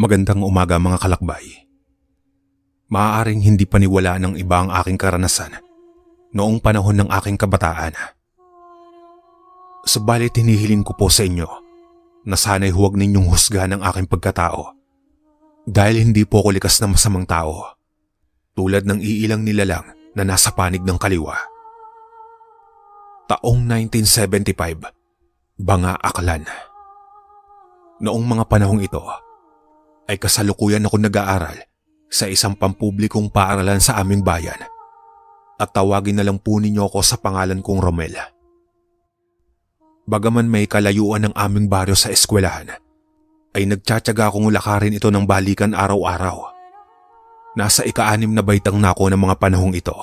Magandang umaga mga kalakbay. Maaaring hindi paniwala ng iba ang aking karanasan noong panahon ng aking kabataan. Subalit hinihiling ko po sa inyo na sana'y huwag ninyong husgahan ang aking pagkatao dahil hindi po ako likas na masamang tao tulad ng iilang nilalang na nasa panig ng kaliwa. Taong 1975, Banga, Aklan. Noong mga panahong ito, ay kasalukuyan ako nag-aaral sa isang pampublikong paaralan sa aming bayan at tawagin na lang po ninyo ako sa pangalan kong Romel. Bagaman may kalayuan ng aming baryo sa eskwelahan, ay nagtsatsaga akong lakarin ito ng balikan araw-araw. Nasa ika-6 na baitang na ako ng mga panahong ito.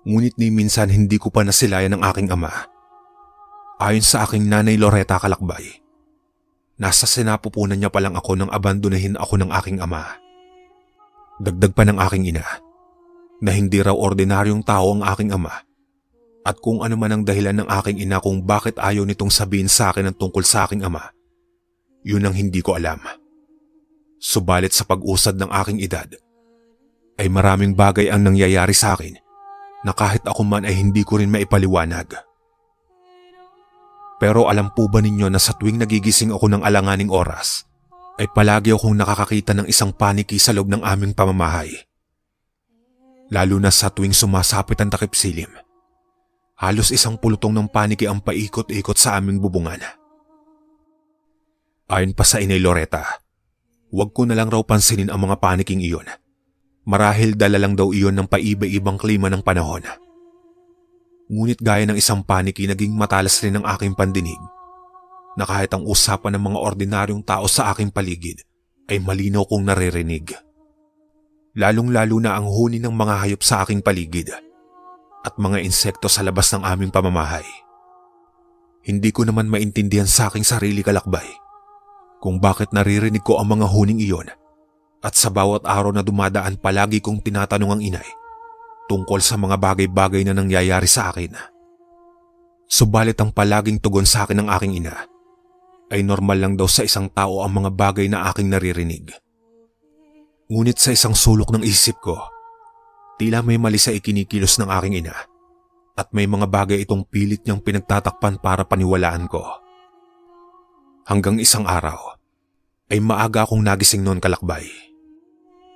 Ngunit ni minsan hindi ko pa nasilayan ng aking ama. Ayon sa aking nanay Loretta Kalakbay, nasa sinapupunan niya pa lang ako nang abandonahin ako ng aking ama. Dagdag pa ng aking ina na hindi raw ordinaryong tao ang aking ama at kung ano man ang dahilan ng aking ina kung bakit ayaw nitong sabihin sa akin ang tungkol sa aking ama, yun ang hindi ko alam. Subalit sa pag-usad ng aking edad, ay maraming bagay ang nangyayari sa akin na kahit ako man ay hindi ko rin maipaliwanag. Pero alam po ba ninyo na sa tuwing nagigising ako ng alanganing oras, ay palagi akong nakakakita ng isang paniki sa loob ng aming pamamahay. Lalo na sa tuwing sumasapit ang takip silim. Halos isang pulutong ng paniki ang paikot-ikot sa aming bubungan. Ayon pa sa inay Loretta, huwag ko na lang raw pansinin ang mga paniking iyon. Marahil dala lang daw iyon ng paiba-ibang klima ng panahon. Ngunit gaya ng isang paniki naging matalas rin ang aking pandinig na kahit ang usapan ng mga ordinaryong tao sa aking paligid ay malinaw kong naririnig. Lalong-lalo na ang huni ng mga hayop sa aking paligid at mga insekto sa labas ng aming pamamahay. Hindi ko naman maintindihan sa aking sarili kalakbay kung bakit naririnig ko ang mga huning iyon at sa bawat araw na dumadaan palagi kong tinatanong ang inay tungkol sa mga bagay-bagay na nangyayari sa akin. Subalit ang palaging tugon sa akin ng aking ina ay normal lang daw sa isang tao ang mga bagay na aking naririnig. Ngunit sa isang sulok ng isip ko, tila may mali sa ikinikilos ng aking ina at may mga bagay itong pilit niyang pinagtatakpan para paniwalaan ko. Hanggang isang araw ay maaga akong nagising noon kalakbay.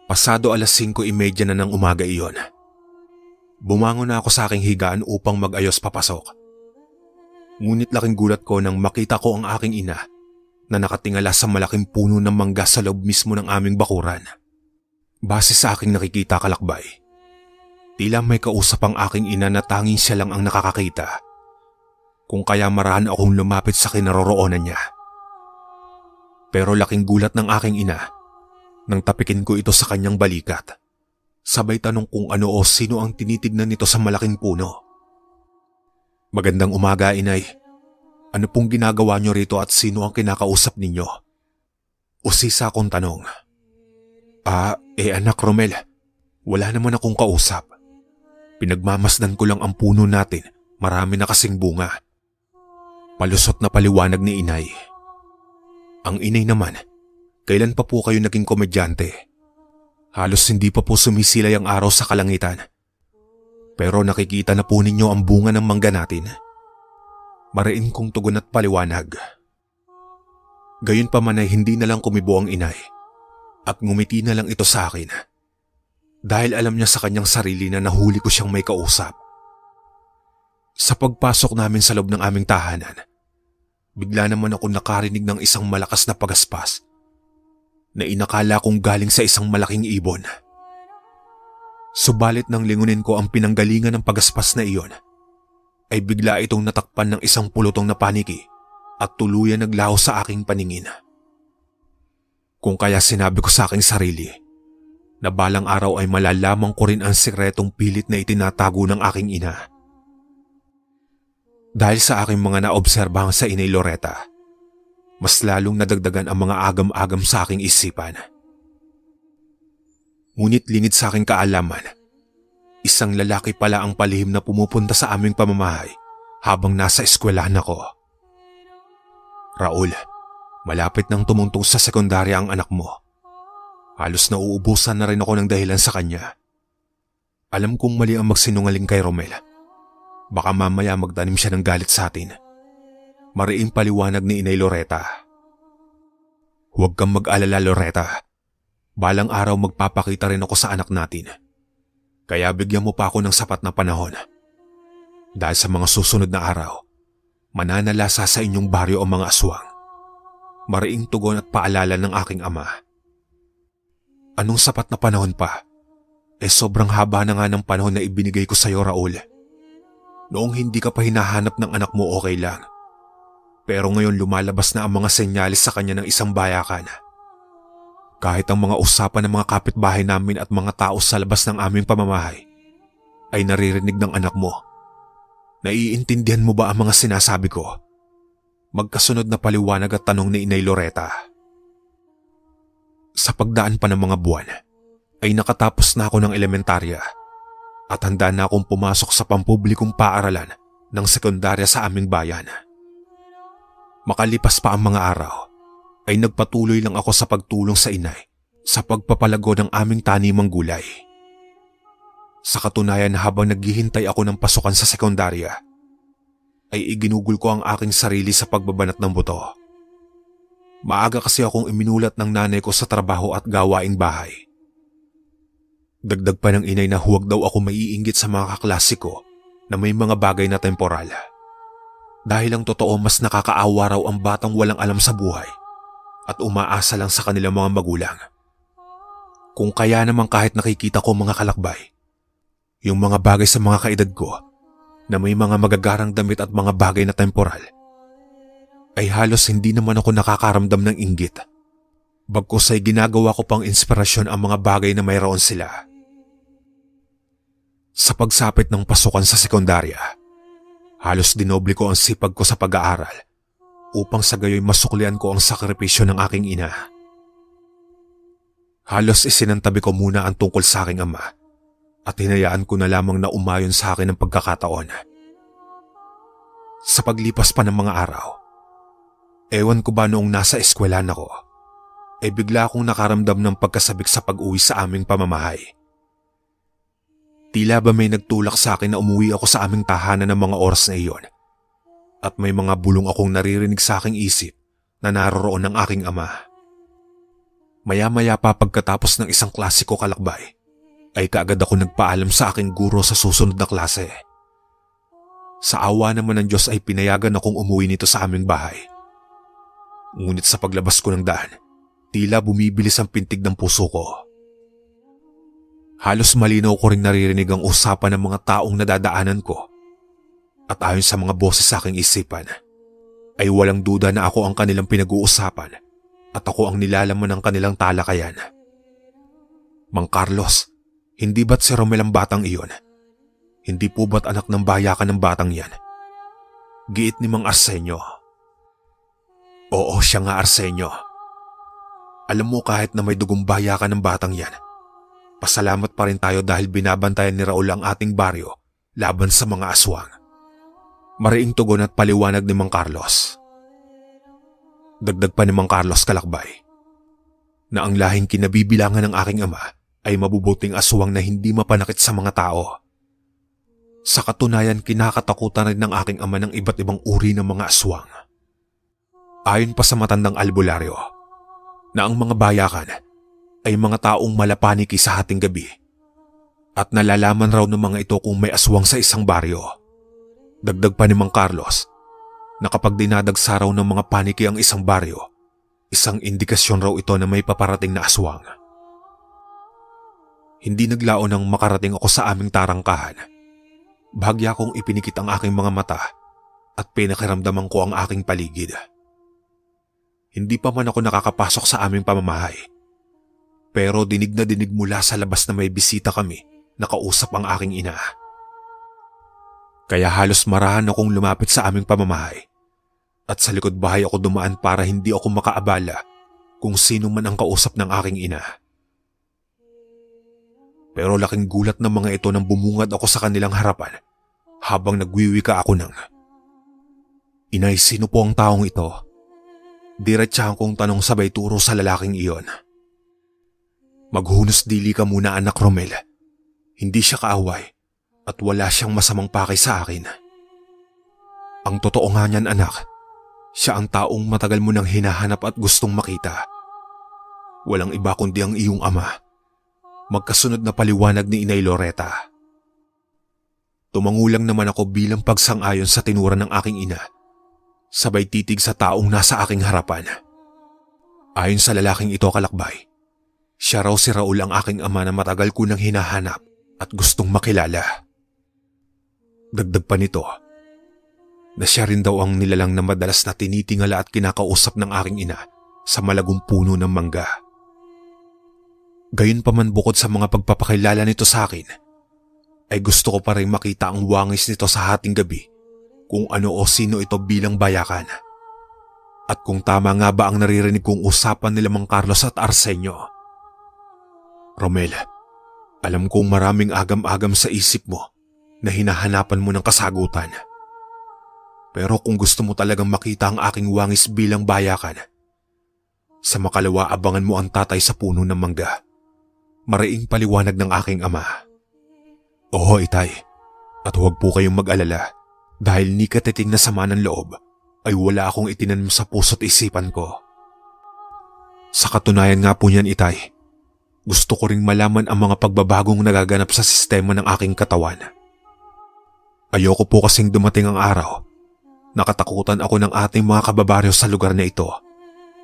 Pasado 5:30 na ng umaga iyon. Bumangon na ako sa aking higaan upang mag-ayos papasok. Ngunit laking gulat ko nang makita ko ang aking ina na nakatingala sa malaking puno ng mangga sa loob mismo ng aming bakuran. Base sa aking nakikita kalakbay, tila may kausap ang aking ina na tanging siya lang ang nakakakita. Kung kaya marahan akong lumapit sa kinaroroonan niya. Pero laking gulat ng aking ina nang tapikin ko ito sa kanyang balikat. Sabay tanong kung ano o sino ang tinitignan nito sa malaking puno. Magandang umaga, inay. Ano pong ginagawa niyo rito at sino ang kinakausap ninyo? Usisa akong tanong. Anak Romel, wala naman akong kausap. Pinagmamasdan ko lang ang puno natin, marami na kasing bunga. Palusot na paliwanag ni inay. Ang inay naman, kailan pa po kayo naging komedyante? Halos hindi pa po sumisilay ang araw sa kalangitan. Pero nakikita na po ninyo ang bunga ng mangga natin. Mariin kong tugon at paliwanag. Gayon pa man ay hindi na lang kumibo ang inay at ngumiti na lang ito sa akin. Dahil alam niya sa kanyang sarili na nahuli ko siyang may kausap. Sa pagpasok namin sa loob ng aming tahanan, bigla naman ako nakarinig ng isang malakas na pagaspas na inakala kong galing sa isang malaking ibon. Subalit nang lingunin ko ang pinanggalingan ng pagaspas na iyon, ay bigla itong natakpan ng isang pulutong na paniki at tuluyan naglaho sa aking paningin. Kung kaya sinabi ko sa aking sarili na balang araw ay malalaman ko rin ang sikretong pilit na itinatago ng aking ina. Dahil sa aking mga naobserbahan sa inay Loretta, mas lalong nadagdagan ang mga agam-agam sa aking isipan. Ngunit lingid sa aking kaalaman, isang lalaki pala ang palihim na pumupunta sa aming pamamahay habang nasa eskwelahan ako. Raul, Malapit nang tumuntong sa sekundarya ang anak mo. Halos nauubusan na rin ako ng dahilan sa kanya. Alam kong mali ang magsinungaling kay Romel. Baka mamaya magtanim siya ng galit sa atin. Mariing paliwanag ni Inay Loretta. Huwag kang mag-alala, Loretta. Balang araw magpapakita rin ako sa anak natin. Kaya bigyan mo pa ako ng sapat na panahon. Dahil sa mga susunod na araw, mananalasa sa inyong baryo ang mga aswang. Mariing tugon at paalala ng aking ama. Anong sapat na panahon pa? Sobrang haba na nga ng panahon na ibinigay ko sa iyo, Raul. Noong hindi ka pa hinahanap ng anak mo, okay lang. Pero ngayon lumalabas na ang mga senyalis sa kanya ng isang bayakan. Kahit ang mga usapan ng mga kapitbahay namin at mga tao sa labas ng aming pamamahay ay naririnig ng anak mo. Naiintindihan mo ba ang mga sinasabi ko? Magkasunod na paliwanag at tanong ni Inay Loretta. Sa pagdaan pa ng mga buwan, ay nakatapos na ako ng elementarya at handa na akong pumasok sa pampublikong paaralan ng sekundarya sa aming bayan. Makalipas pa ang mga araw, ay nagpatuloy lang ako sa pagtulong sa inay sa pagpapalago ng aming tanimang gulay. Sa katunayan, habang naghihintay ako ng pasukan sa sekundarya, ay iginugol ko ang aking sarili sa pagbabanat ng buto. Maaga kasi akong iminulat ng nanay ko sa trabaho at gawaing bahay. Dagdag pa ng inay na huwag daw ako maiinggit sa mga kaklase ko na may mga bagay na temporal. Dahil ang totoo, mas nakakaawa raw ang batang walang alam sa buhay at umaasa lang sa kanilang mga magulang. Kung kaya naman kahit nakikita ko mga kalakbay, yung mga bagay sa mga kaedad ko na may mga magagarang damit at mga bagay na temporal, ay halos hindi naman ako nakakaramdam ng inggit. Bagkus ay ginagawa ko pang inspirasyon ang mga bagay na mayroon sila. Sa pagsapit ng pasukan sa sekundarya, halos dinoble ko ang sipag ko sa pag-aaral upang sa gayoy masuklian ko ang sakripisyo ng aking ina. Halos isinantabi ko muna ang tungkol sa aking ama at hinayaan ko na lamang na umayon sa akin ang pagkakataon. Sa paglipas pa ng mga araw, ewan ko ba noong nasa eskwelahan ako, ay bigla akong nakaramdam ng pagkasabik sa pag-uwi sa aming pamamahay. Tila ba may nagtulak sa akin na umuwi ako sa aming tahanan ng mga oras na iyon at may mga bulong akong naririnig sa aking isip na naroroon ng aking ama. Maya-maya pa pagkatapos ng isang klase ko kalakbay, ay kaagad ako nagpaalam sa aking guro sa susunod na klase. Sa awa naman ng Diyos ay pinayagan akong umuwi nito sa aming bahay. Ngunit sa paglabas ko ng daan, tila bumibilis ang pintig ng puso ko. Halos malinaw ko ring naririnig ang usapan ng mga taong nadadaanan ko. At ayon sa mga boses sa aking isipan, ay walang duda na ako ang kanilang pinag-uusapan at ako ang nilalaman ng kanilang talakayan. Mang Carlos, hindi ba't si Romel ang batang iyon? Hindi po ba't anak ng bayakan ng batang yan? Giit ni Mang Arsenio. Oo, siya nga, Arsenio. Alam mo, kahit na may dugong bayakan ng batang yan, pasalamat pa rin tayo dahil binabantayan ni Raul ang ating baryo laban sa mga aswang. Mariing tugon at paliwanag ni Mang Carlos. Dagdag pa ni Mang Carlos kalakbay na ang lahing kinabibilangan ng aking ama ay mabubuting aswang na hindi mapanakit sa mga tao. Sa katunayan, kinakatakutan rin ng aking ama ng iba't ibang uri ng mga aswang. Ayon pa sa matandang albularyo, na ang mga bayakan ay mga taong malapaniki sa hating gabi at nalalaman raw ng mga ito kung may aswang sa isang baryo. Dagdag pa ni Mang Carlos na kapag dinadagsa raw ng mga paniki ang isang baryo, isang indikasyon raw ito na may paparating na aswang. Hindi naglaon nang makarating ako sa aming tarangkahan. Bahagya kong ipinikit ang aking mga mata at pinakiramdaman ko ang aking paligid. Hindi pa man ako nakakapasok sa aming pamamahay, pero dinig na dinig mula sa labas na may bisita kami na kausap ang aking ina. Kaya halos marahan akong lumapit sa aming pamamahay at sa likod bahay ako dumaan para hindi ako makaabala kung sino man ang kausap ng aking ina. Pero laking gulat ng mga ito nang bumungad ako sa kanilang harapan habang nagwiwika ako ng, "Inay, sino po ang taong ito? Diretsahan kong tanong sabay turo sa lalaking iyon. Maghunos dili ka muna anak Romel. Hindi siya kaaway at wala siyang masamang pakay sa akin. Ang totoo nga niyan anak, siya ang taong matagal mo nang hinahanap at gustong makita. Walang iba kundi ang iyong ama. Magkasunod na paliwanag ni Inay Loretta. Tumangulang naman ako bilang pagsang-ayon sa tinura ng aking ina. Sabay titig sa taong nasa aking harapan. Ayon sa lalaking ito kalakbay, siya raw si Raul ang aking ama na matagal ko nang hinahanap at gustong makilala. Dagdag pa nito, na siya rin daw ang nilalang na madalas na tinitingala at kinakausap ng aking ina sa malagong puno ng mangga. Gayunpaman bukod sa mga pagpapakilala nito sa akin, ay gusto ko pa rin makita ang wangis nito sa hating gabi kung ano o sino ito bilang bayakan. At kung tama nga ba ang naririnig kong usapan nila Mang Carlos at Arsenio. Romel, alam kong maraming agam-agam sa isip mo na hinahanapan mo ng kasagutan. Pero kung gusto mo talagang makita ang aking wangis bilang bayakan, sa makalawa abangan mo ang tatay sa puno ng mangga. Mariing paliwanag ng aking ama. Oo, itay. At huwag po kayong mag-alala dahil ni katiting na sama ng loob ay wala akong itinanim sa puso't isipan ko. Sa katunayan nga po niyan, itay, gusto ko ring malaman ang mga pagbabagong nagaganap sa sistema ng aking katawan. Ayoko po kasing dumating ang araw. Nakatakutan ako ng ating mga kababaryo sa lugar na ito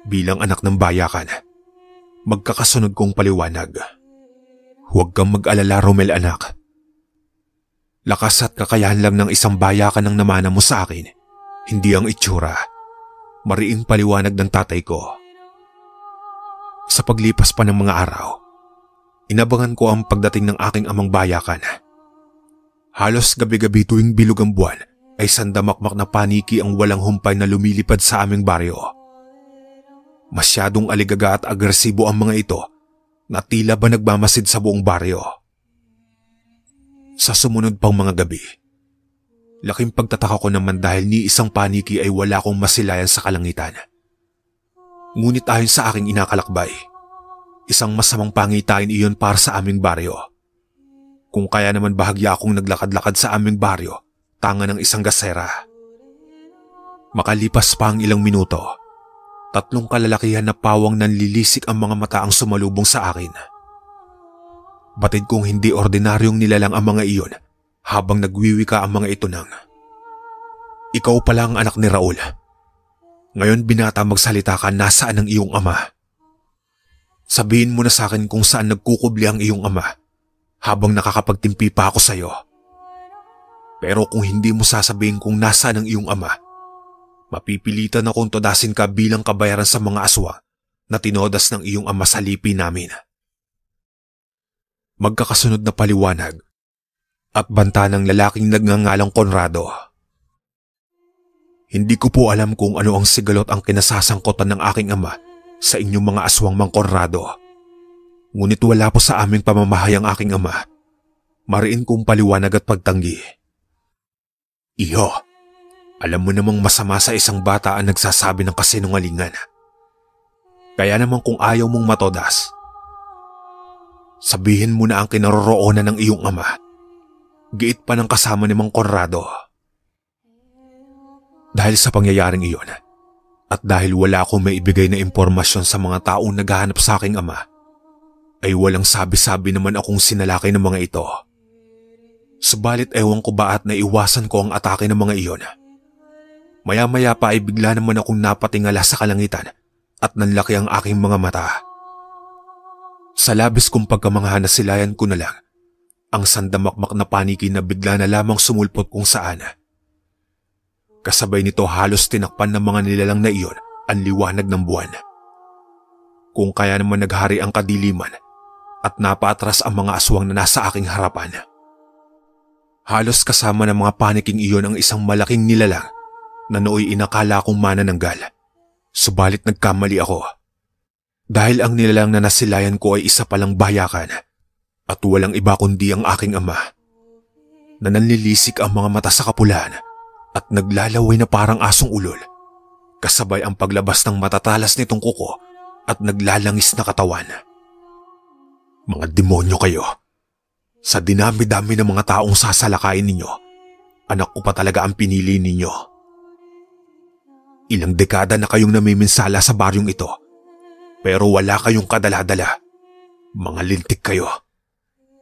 bilang anak ng bayakan. Magkakasunod kong paliwanag. Huwag kang mag-alala, Romel anak. Lakas at kakayahan lang ng isang bayakan ang namana mo sa akin, hindi ang itsura. Mariing paliwanag ng tatay ko. Sa paglipas pa ng mga araw, inabangan ko ang pagdating ng aking amang bayakan. Halos gabi-gabi tuwing bilog ang buwan ay sandamakmak na paniki ang walang humpay na lumilipad sa aming baryo. Masyadong aligaga at agresibo ang mga ito na tila ba nagmamasid sa buong baryo. Sa sumunod pang mga gabi, laking pagtataka ko naman dahil ni isang paniki ay wala akong masilayan sa kalangitan. Ngunit ayon sa aking inakalakbay, isang masamang pangitain iyon para sa aming baryo. Kung kaya naman bahagya akong naglakad-lakad sa aming baryo, tanga ng isang gasera. Makalipas pa ang ilang minuto, 3 kalalakihan na pawang nanlilisik ang mga mata ang sumalubong sa akin. Batid kong hindi ordinaryong nilalang ang mga iyon habang nagwiwika ang mga ito ng, "Ikaw pala ang anak ni Raul. Ngayon binata magsalita ka, nasaan ang iyong ama? Sabihin mo na sa akin kung saan nagkukubli ang iyong ama habang nakakapagtimpi pa ako sa iyo. Pero kung hindi mo sasabihin kung nasaan ang iyong ama, mapipilitan akong todasin ka bilang kabayaran sa mga aswang na tinodas ng iyong ama sa lipi namin." Magkakasunod na paliwanag at banta ng lalaking nagngangalang Conrado. Hindi ko po alam kung ano ang sigalot ang kinasasangkutan ng aking ama sa inyong mga aswang, Mang Conrado. Ngunit wala po sa aming pamamahay ang aking ama. Mariin kong paliwanag at pagtanggi. Iho, alam mo namang masama sa isang bata ang nagsasabi ng kasinungalingan. Kaya naman kung ayaw mong matodas, sabihin mo na ang kinaroroonan ng iyong ama. Giit pa ng kasama ni Mang Conrado. Dahil sa pangyayaring iyon, at dahil wala akong maibigay na impormasyon sa mga taong naghahanap sa aking ama, ay walang sabi-sabi naman akong sinalakay ng mga ito. Subalit ewan ko ba at naiwasan ko ang atake ng mga iyon. Maya-maya pa ay bigla naman akong napatingala sa kalangitan at nanlaki ang aking mga mata. Sa labis kong pagkamangha nasilayan ko na lang ang sandamakmak na paniki na bigla na lamang sumulpot kung saan. Kasabay nito halos tinakpan ng mga nilalang na iyon ang liwanag ng buwan. Kung kaya naman naghari ang kadiliman at napaatras ang mga aswang na nasa aking harapan. Halos kasama ng mga paniking iyon ang isang malaking nilalang na nooy inakala kong manananggal. Subalit nagkamali ako. Dahil ang nilalang na nasilayan ko ay isa palang bayakan at walang iba kundi ang aking ama. Na nanlilisik ang mga mata sa kapulan at naglalaway na parang asong ulol kasabay ang paglabas ng matatalas nitong kuko at naglalangis na katawan. Mga demonyo kayo. Sa dinami-dami ng mga taong sasalakayin ninyo, anak ko pa talaga ang pinili ninyo. Ilang dekada na kayong namiminsala sa baryong ito, pero wala kayong kadala-dala. Mga lintik kayo.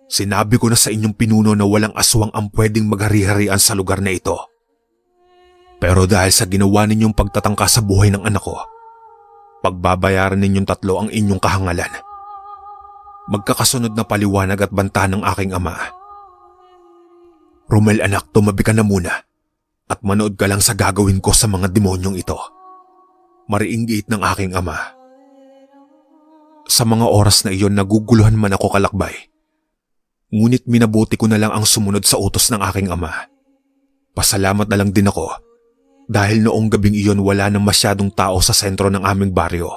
Sinabi ko na sa inyong pinuno na walang aswang ang pwedeng maghari-harian sa lugar na ito. Pero dahil sa ginawa ninyong pagtatangka sa buhay ng anak ko, pagbabayaran ninyong tatlo ang inyong kahangalan. Magkakasunod na paliwanag at banta ng aking ama. Romel anak, tumabi ka na muna at manood ka lang sa gagawin ko sa mga demonyong ito. Mariing giit ng aking ama. Sa mga oras na iyon naguguluhan man ako kalakbay. Ngunit minabuti ko na lang ang sumunod sa utos ng aking ama. Pasalamat na lang din ako dahil noong gabing iyon wala nang masyadong tao sa sentro ng aming baryo.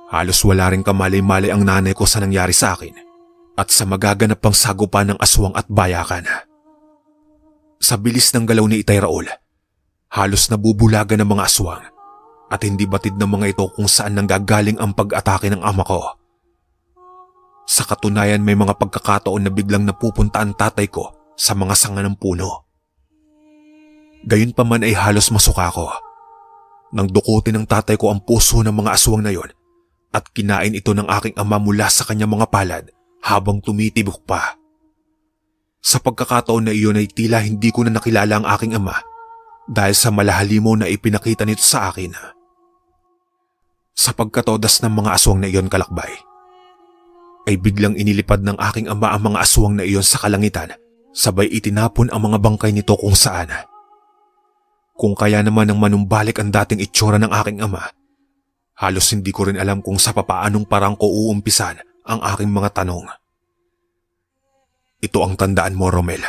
Halos wala ring kamalay-malay ang nanay ko sa nangyari sa akin at sa magaganap pang sagupan ng aswang at bayakan. Sa bilis ng galaw ni Itay Raul, halos nabubulagan ng mga aswang at hindi batid ng mga ito kung saan nanggagaling ang pag-atake ng ama ko. Sa katunayan may mga pagkakataon na biglang napupunta ang tatay ko sa mga sanga ng puno. Gayunpaman ay halos masuka ko nang dukutin ng tatay ko ang puso ng mga aswang na yon at kinain ito ng aking ama mula sa kanyang mga palad habang tumitibok pa. Sa pagkakataon na iyon ay tila hindi ko na nakilala ang aking ama dahil sa malahalimaw na ipinakita nito sa akin. Sa pagkatodas ng mga aswang na iyon kalakbay, ay biglang inilipad ng aking ama ang mga aswang na iyon sa kalangitan sabay itinapon ang mga bangkay nito kung saan. Kung kaya naman ang manumbalik ang dating itsura ng aking ama, halos hindi ko rin alam kung sa papaanong parang ko uumpisan ang aking mga tanong. Ito ang tandaan mo, Romel.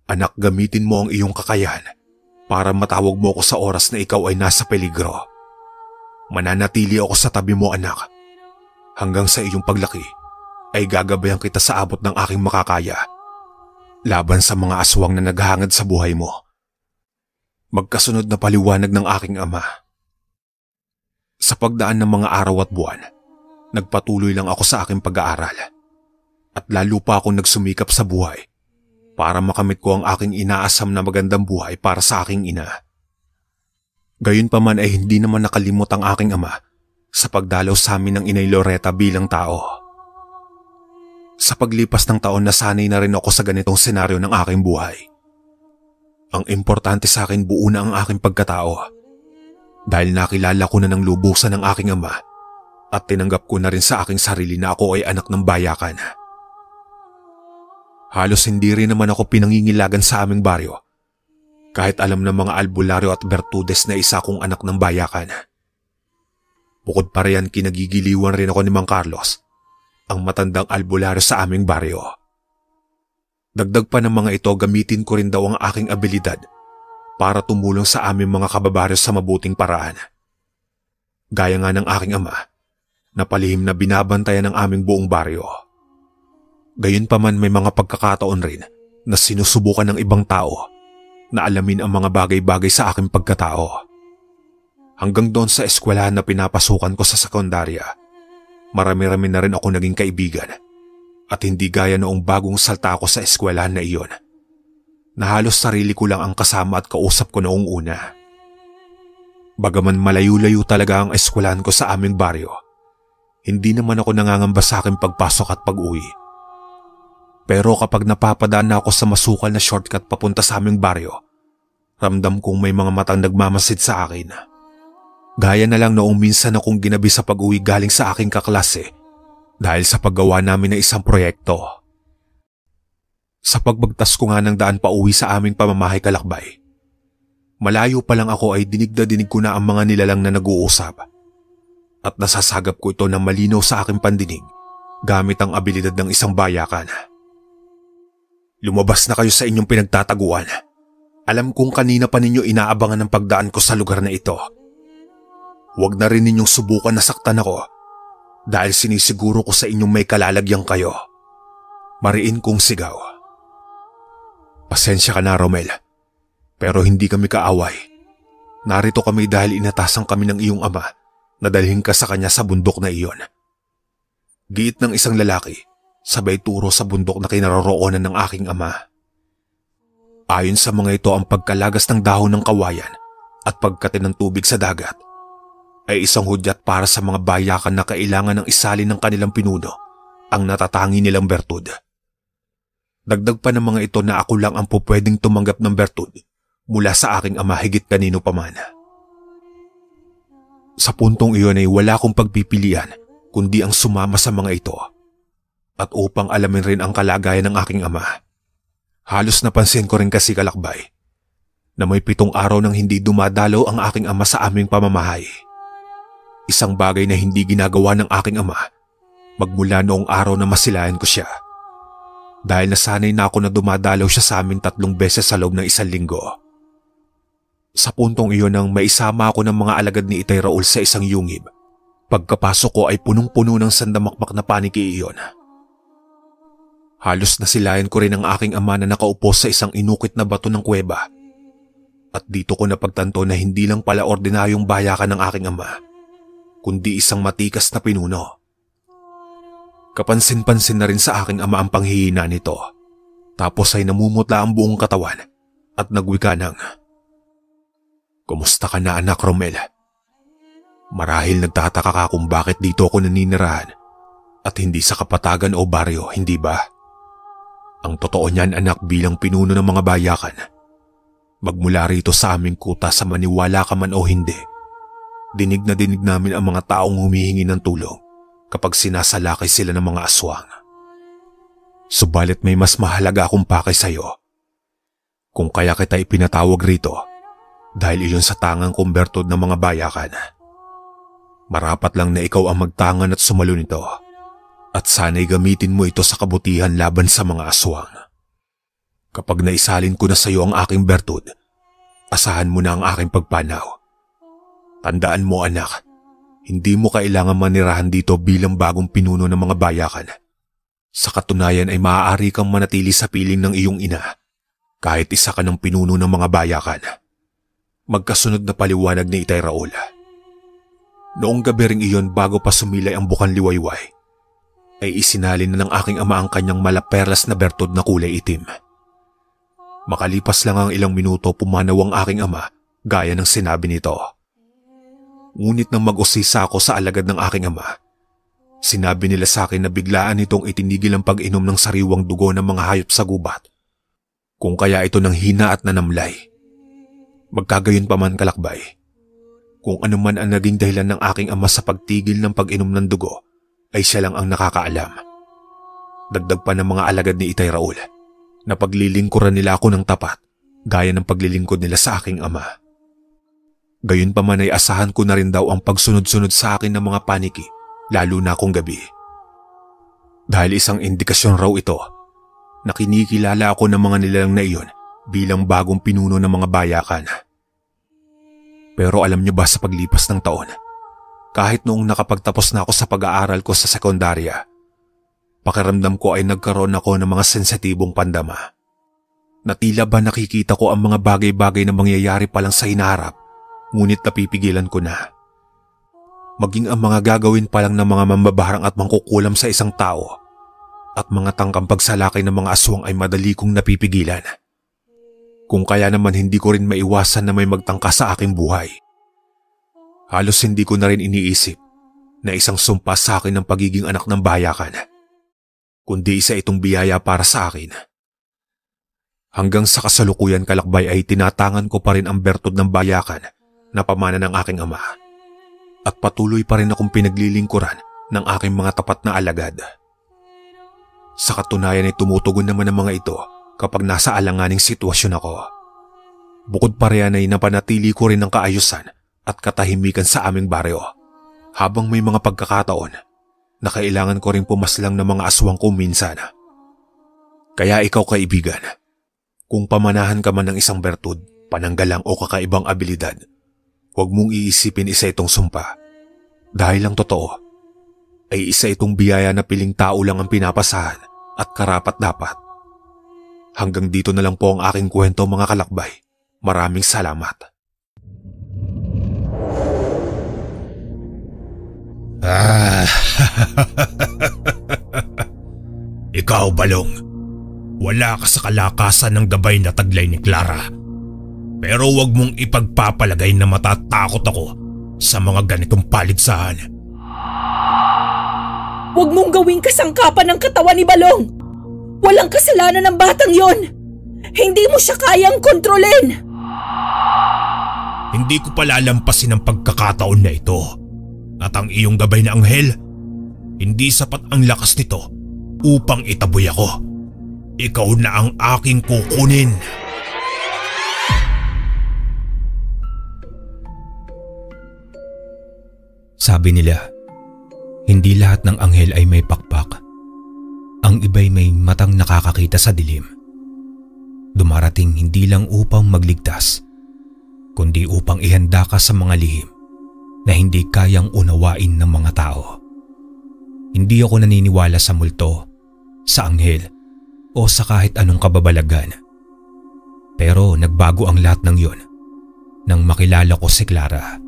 Anak, gamitin mo ang iyong kakayahan para matawag mo ako sa oras na ikaw ay nasa peligro. Mananatili ako sa tabi mo, anak. Hanggang sa iyong paglaki ay gagabayan kita sa abot ng aking makakaya laban sa mga aswang na naghahangad sa buhay mo. Magkasunod na paliwanag ng aking ama. Sa pagdaan ng mga araw at buwan, nagpatuloy lang ako sa aking pag-aaral at lalo pa akong nagsumikap sa buhay para makamit ko ang aking inaasam na magandang buhay para sa aking ina. Gayunpaman ay hindi naman nakalimot ang aking ama sa pagdalaw sa amin ng Inay Loretta bilang tao. Sa paglipas ng taon nasanay na rin ako sa ganitong senaryo ng aking buhay. Ang importante sa akin buo na ang aking pagkatao. Dahil nakilala ko na ng lubusan ng aking ama at tinanggap ko na rin sa aking sarili na ako ay anak ng bayakan. Halos hindi rin naman ako pinangingilagan sa aming baryo kahit alam ng mga albularyo at Bertudes na isa kong anak ng bayakan. Bukod pa riyan kinagigiliwan rin ako ni Mang Carlos, ang matandang albularyo sa aming baryo. Dagdag pa ng mga ito gamitin ko rin daw ang aking abilidad para tumulong sa aming mga kababaryo sa mabuting paraan. Gaya nga ng aking ama, na palihim na binabantayan ng aming buong baryo. Gayunpaman may mga pagkakataon rin na sinusubukan ng ibang tao na alamin ang mga bagay-bagay sa aking pagkatao. Hanggang doon sa eskwelahan na pinapasukan ko sa sekundarya, marami-rami na rin ako naging kaibigan at hindi gaya noong bagong salta ako sa eskwelahan na iyon, na halos sarili ko lang ang kasama at kausap ko noong una. Bagaman malayo-layo talaga ang eskwelahan ko sa aming baryo, hindi naman ako nangangamba sa aking pagpasok at pag-uwi. Pero kapag napapadaan na ako sa masukal na shortcut papunta sa aming baryo, ramdam kong may mga matang nagmamasid sa akin. Gaya na lang noong minsan akong ginabi sa pag-uwi galing sa aking kaklase dahil sa paggawa namin ng isang proyekto. Sa pagbagtas ko nga ng daan pa uwi sa aming pamamahay kalakbay, malayo pa lang ako ay dinig na dinig ko na ang mga nilalang na nag-uusap at nasasagap ko ito ng malinaw sa aking pandinig gamit ang abilidad ng isang bayakan. Lumabas na kayo sa inyong pinagtataguan. Alam kong kanina pa ninyo inaabangan ang pagdaan ko sa lugar na ito. Huwag na rin ninyong subukan na saktan ako dahil sinisiguro ko sa inyong may kalalagyan kayo. Mariin kong sigaw. Pasensya ka na, Romel, pero hindi kami kaaway. Narito kami dahil inatasan kami ng iyong ama na dalhin ka sa kanya sa bundok na iyon. Giit ng isang lalaki, sabay turo sa bundok na kinaroroonan ng aking ama. Ayon sa mga ito, ang pagkalagas ng dahon ng kawayan at pagkatin ng tubig sa dagat ay isang hudyat para sa mga bayakan na kailangan ng isalin ng kanilang pinuno ang natatangi nilang bertud. Dagdag pa ng mga ito na ako lang ang pupwedeng tumanggap ng bertud mula sa aking ama higit kanino paman. Sa puntong iyon ay wala akong pagpipilian kundi ang sumama sa mga ito. At upang alamin rin ang kalagayan ng aking ama, halos napansin ko rin kasi kalakbay na may 7 araw nang hindi dumadalaw ang aking ama sa aming pamamahay. Isang bagay na hindi ginagawa ng aking ama magmula noong araw na masilayan ko siya. Dahil nasanay na ako na dumadalaw siya sa amin 3 beses sa loob ng 1 linggo. Sa puntong iyon nang maisama ako ng mga alagad ni Itay Raul sa isang yungib, pagkapasok ko ay punong-puno ng sandamakmak na paniki iyon. Halos nasilayan ko rin ang aking ama na nakaupo sa isang inukit na bato ng kuweba. At dito ko napagtanto na hindi lang pala ordinaryong bayakan ng aking ama, kundi isang matikas na pinuno. Kapansin-pansin na rin sa aking ama ang panghihina nito. Tapos ay namumutla ang buong katawan at nagwika ng, "Kumusta ka na, anak Romel? Marahil nagtataka ka kung bakit dito ako naninirahan at hindi sa kapatagan o baryo, hindi ba? Ang totoo niyan, anak, bilang pinuno ng mga bayakan, magmula rito sa aming kuta sa maniwala ka man o hindi, dinig na dinig namin ang mga taong humihingi ng tulong kapag sinasalakay sila ng mga aswang. Subalit may mas mahalaga akong pakay sa iyo. Kung kaya kita ipinatawag rito, dahil iyon sa tangang kumbertod ng mga bayakan. Marapat lang na ikaw ang magtangan at sumalo nito, at sana'y gamitin mo ito sa kabutihan laban sa mga aswang. Kapag naisalin ko na sa iyo ang aking bertud, asahan mo na ang aking pagpanaw. Tandaan mo, anak, hindi mo kailangan manirahan dito bilang bagong pinuno ng mga bayakan. Sa katunayan ay maaari kang manatili sa piling ng iyong ina kahit isa ka ng pinuno ng mga bayakan." Magkasunod na paliwanag ni Itay Raul. Noong gabi ring iyon, bago pa sumilay ang bukan liwayway, ay isinalin na ng aking ama ang kanyang malaperlas na bertud na kulay itim. Makalipas lang ang ilang minuto, pumanaw ang aking ama gaya ng sinabi nito. Ngunit nang mag-usisa ako sa alagad ng aking ama, sinabi nila sa akin na biglaan itong itinigil ang pag-inom ng sariwang dugo ng mga hayop sa gubat, kung kaya ito nang hina at nanamlay. Magkagayon pa man, kalakbay, kung ano man ang naging dahilan ng aking ama sa pagtigil ng pag-inom ng dugo, ay siya lang ang nakakaalam. Dagdag pa ng mga alagad ni Itay Raul na paglilingkuran nila ako ng tapat gaya ng paglilingkod nila sa aking ama. Gayon pa man ay asahan ko na rin daw ang pagsunod-sunod sa akin ng mga paniki, lalo na kung gabi. Dahil isang indikasyon raw ito na kinikilala ako ng mga nilalang na iyon bilang bagong pinuno ng mga bayakan. Pero alam niyo ba, sa paglipas ng taon, kahit noong nakapagtapos na ako sa pag-aaral ko sa sekundarya, pakiramdam ko ay nagkaroon ako ng mga sensitibong pandama. Na tila ba nakikita ko ang mga bagay-bagay na mangyayari pa lang sa hinaharap, ngunit napipigilan ko na. Maging ang mga gagawin pa lang ng mga mambabarang at mangkukulam sa isang tao at mga tangkang pagsalakay ng mga aswang ay madali kong napipigilan. Kung kaya naman hindi ko rin maiwasan na may magtangka sa aking buhay. Halos hindi ko na rin iniisip na isang sumpa sa akin ng pagiging anak ng bayakan, kundi isa itong biyaya para sa akin. Hanggang sa kasalukuyan, kalakbay, ay tinatangan ko pa rin ang bertud ng bayakan na pamana ng aking ama. At patuloy pa rin akong pinaglilingkuran ng aking mga tapat na alagad. Sa katunayan ay tumutugon naman ang mga ito kapag nasa alanganing sitwasyon ako. Bukod pa riyan ay napanatili ko rin ang kaayusan at katahimikan sa aming baryo, habang may mga pagkakataon na kailangan ko rin pumaslang ng mga aswang ko minsan. Kaya ikaw, kaibigan, kung pamanahan ka man ng isang bertud, pananggalang o kakaibang abilidad, huwag mong iisipin isa itong sumpa. Dahil ang totoo ay isa itong biyaya na piling tao lang ang pinapasahan at karapat-dapat. Hanggang dito na lang po ang aking kwento, mga kalakbay. Maraming salamat. Ah. Ikaw, Balong. Wala ka sa kalakasan ng gabay na taglay ni Clara. Pero huwag mong ipagpapalagay na matatakot ako sa mga ganitong paligsahan. Huwag mong gawing kasangkapan ng katawan ni Balong. Walang kasalanan ng batang yon. Hindi mo siya kayang kontrolin. Hindi ko palalampasin ang pagkakataon na ito. At ang iyong gabay na anghel, hindi sapat ang lakas nito upang itaboy ako. Ikaw na ang aking kukunin. Sabi nila, hindi lahat ng anghel ay may pakpak. Ang iba'y may matang nakakakita sa dilim. Dumarating hindi lang upang magligtas, kundi upang ihanda ka sa mga lihim na hindi kayang unawain ng mga tao. Hindi ako naniniwala sa multo, sa anghel, o sa kahit anong kababalagan. Pero nagbago ang lahat ng yon nang makilala ko si Clara.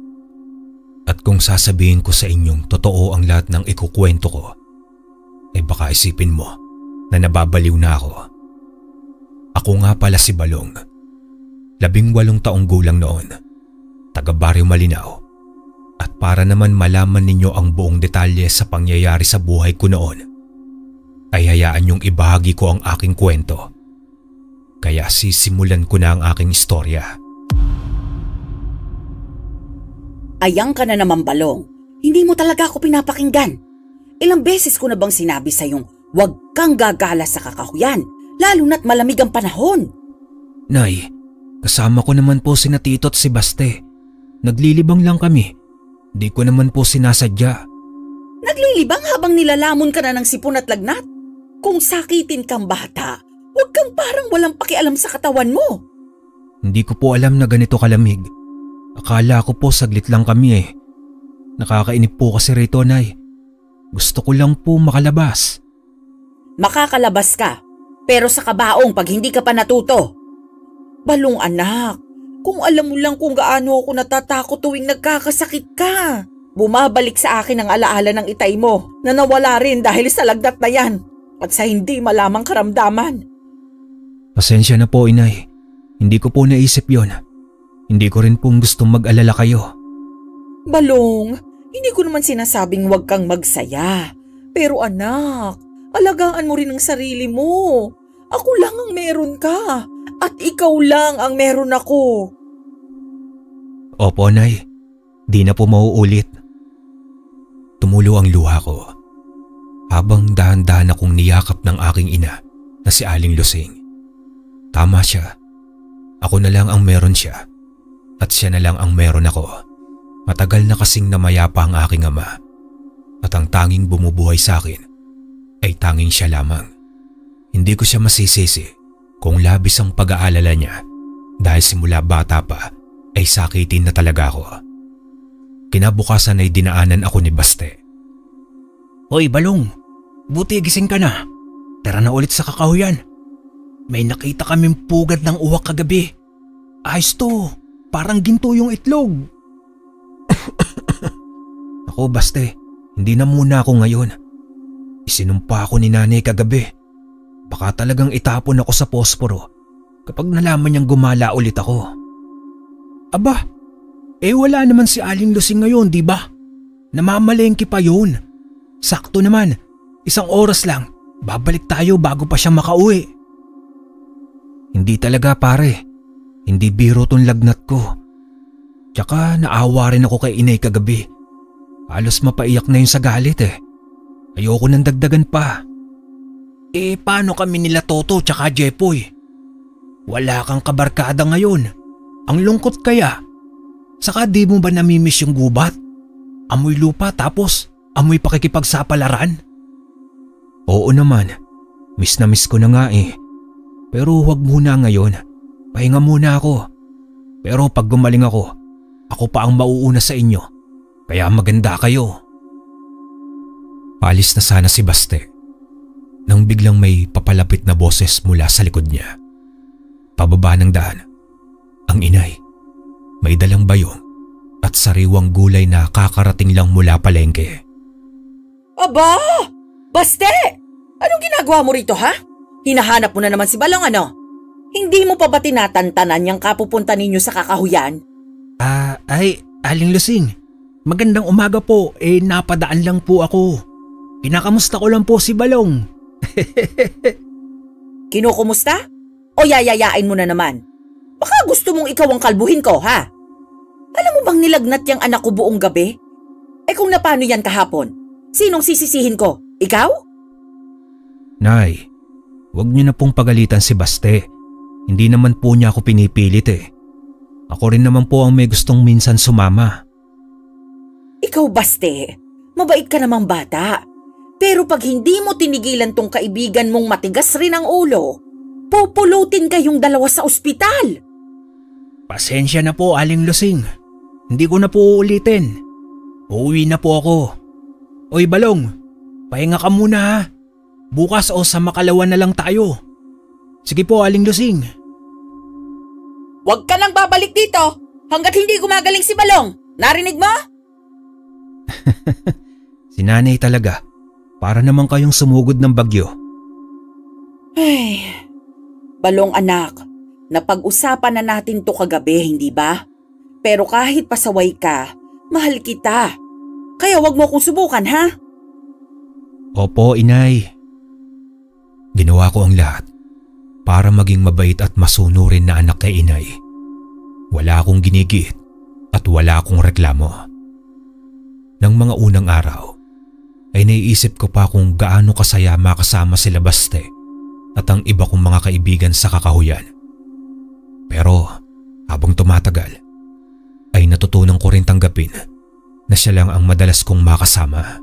At kung sasabihin ko sa inyong totoo ang lahat ng ikukwento ko, ay baka isipin mo na nababaliw na ako. Ako nga pala si Balong. 18 taong gulang noon, taga Baryo Malinaw. At para naman malaman ninyo ang buong detalye sa pangyayari sa buhay ko noon, ay hayaan niyong ibahagi ko ang aking kwento. Kaya sisimulan ko na ang aking istorya. Ayang ka na naman, Balong. Hindi mo talaga ako pinapakinggan. Ilang beses ko na bang sinabi sa'yong huwag kang gagala sa kakahuyan, lalo na't malamig ang panahon? Nay, kasama ko naman po sina Tito at si Baste. Naglilibang lang kami. Di ko naman po sinasadya. Naglilibang habang nilalamon ka na ng sipon at lagnat? Kung sakitin kang bata, huwag kang parang walang pakialam sa katawan mo. Hindi ko po alam na ganito kalamig. Akala ko po saglit lang kami eh. Nakakainip po kasi rito, Nay. Gusto ko lang po makalabas. Makakalabas ka, pero sa kabaong pag hindi ka pa natuto. Balong anak, kung alam mo lang kung gaano ako natatakot tuwing nagkakasakit ka. Bumabalik sa akin ang alaala ng itay mo na nawala rin dahil sa lagnat na yan at sa hindi malamang karamdaman. Pasensya na po, Inay. Hindi ko po naisip yon. Hindi ko rin pong gustong mag-alala kayo. Balong, hindi ko naman sinasabing huwag kang magsaya. Pero anak, alagaan mo rin ang sarili mo. Ako lang ang meron ka at ikaw lang ang meron ako. Opo, Nay. Di na po mauulit. Tumulo ang luha ko habang dahan-dahan akong niyakap ng aking ina na si Aling Lusing. Tama siya. Ako na lang ang meron siya at siya na lang ang meron ako. Matagal na kasing namayapa ang aking ama at ang tanging bumubuhay sa akin ay tanging siya lamang. Hindi ko siya masisisi kung labis ang pag-aalala niya dahil simula bata pa ay sakitin na talaga ako. Kinabukasan ay dinaanan ako ni Baste. Hoy Balong, buti gising ka na. Tara na ulit sa kakahuyan. May nakita kaming pugad ng uwak kagabi. Ayos to, parang ginto yung itlog. Ako Baste, hindi na muna ako ngayon. Isinumpa ako ni nanay kagabi. Baka talagang itapon ako sa posporo kapag nalaman niyang gumala ulit ako. Aba, wala naman si Aling Lusing ngayon, di ba? Namamalengke pa yun. Sakto naman, 1 oras lang, babalik tayo bago pa siya makauwi. Hindi talaga pare, hindi biro tong lagnat ko. Tsaka naawa rin ako kay inay kagabi. Halos mapaiyak na yun sa galit eh. Ayoko nang dagdagan pa. Paano kami nila Toto tsaka Jepoy? Wala kang kabarkada ngayon. Ang lungkot kaya. Saka di mo ba namimiss yung gubat? Amoy lupa tapos amoy pakikipagsapalaran? Oo naman, miss na miss ko na nga eh. Pero huwag muna ngayon, pahinga muna ako. Pero pag gumaling ako pa ang mauuna sa inyo. Kaya maganda kayo. Paalis na sana si Baste nang biglang may papalapit na boses mula sa likod niya. Pababa ng daan, ang inay may dalang bayong at sariwang gulay na kakarating lang mula palengke. Aba! Baste! Anong ginagawa mo rito, ha? Hinahanap mo na naman si Balong, ano? Hindi mo pa ba tinatantanan yung kapupunta ninyo sa kakahuyan? Aling Lusing. Magandang umaga po, napadaan lang po ako. Pinakamusta ko lang po si Balong. Kinukumusta? O yayayain mo na naman? Baka gusto mong ikaw ang kalbuhin ko, ha? Alam mo bang nilagnat yung anak ko buong gabi? Kung napano yan kahapon, sinong sisisihin ko? Ikaw? Nay, wag niyo na pong pagalitan si Baste. Hindi naman po niya ako pinipilit Ako rin naman po ang may gustong minsan sumama. Ikaw, Baste, mabait ka namang bata. Pero pag hindi mo tinigilan tong kaibigan mong matigas rin ang ulo, pupulutin kayong dalawa sa ospital. Pasensya na po, Aling Lusing. Hindi ko na po uulitin. Uuwi na po ako. Oy Balong, pahinga ka muna ha. Bukas o sa Makalawa na lang tayo. Sige po, Aling Lusing. Huwag ka nang babalik dito hanggat hindi gumagaling si Balong. Narinig mo? Si nanay talaga. Para naman kayong sumugod ng bagyo. Ay, Balong anak, napag-usapan na natin to kagabi, hindi ba? Pero kahit pasaway ka, mahal kita. Kaya wag mo akong subukan, ha? Opo, inay. Ginawa ko ang lahat para maging mabait at masunurin na anak kay inay. Wala akong ginigit at wala akong reklamo. Nang mga unang araw, ay naiisip ko pa kung gaano kasaya makasama sila Baste at ang iba kong mga kaibigan sa kakahuyan. Pero habang tumatagal, ay natutunan ko rin tanggapin na siya lang ang madalas kong makasama.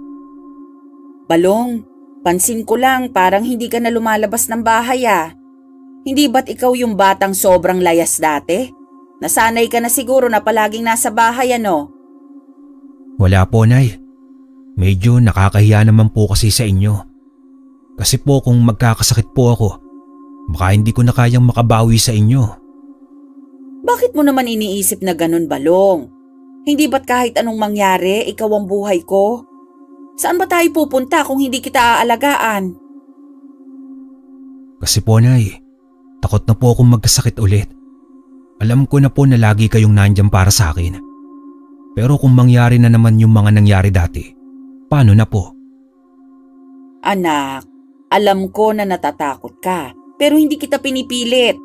Balong, pansin ko lang parang hindi ka na lumalabas ng bahay ah. Hindi ba't ikaw yung batang sobrang layas dati? Nasanay ka na siguro na palaging nasa bahay ano? Wala po, Nay. Medyo nakakahiya naman po kasi sa inyo. Kasi po kung magkakasakit po ako, baka hindi ko na kayang makabawi sa inyo. Bakit mo naman iniisip na ganun, Balong? Hindi ba't kahit anong mangyari, ikaw ang buhay ko? Saan ba tayo pupunta kung hindi kita aalagaan? Kasi po, Nay, takot na po akong magkasakit ulit. Alam ko na po na lagi kayong nandyan para sa akin. Pero kung mangyari na naman yung mga nangyari dati, paano na po? Anak, alam ko na natatakot ka, pero hindi kita pinipilit.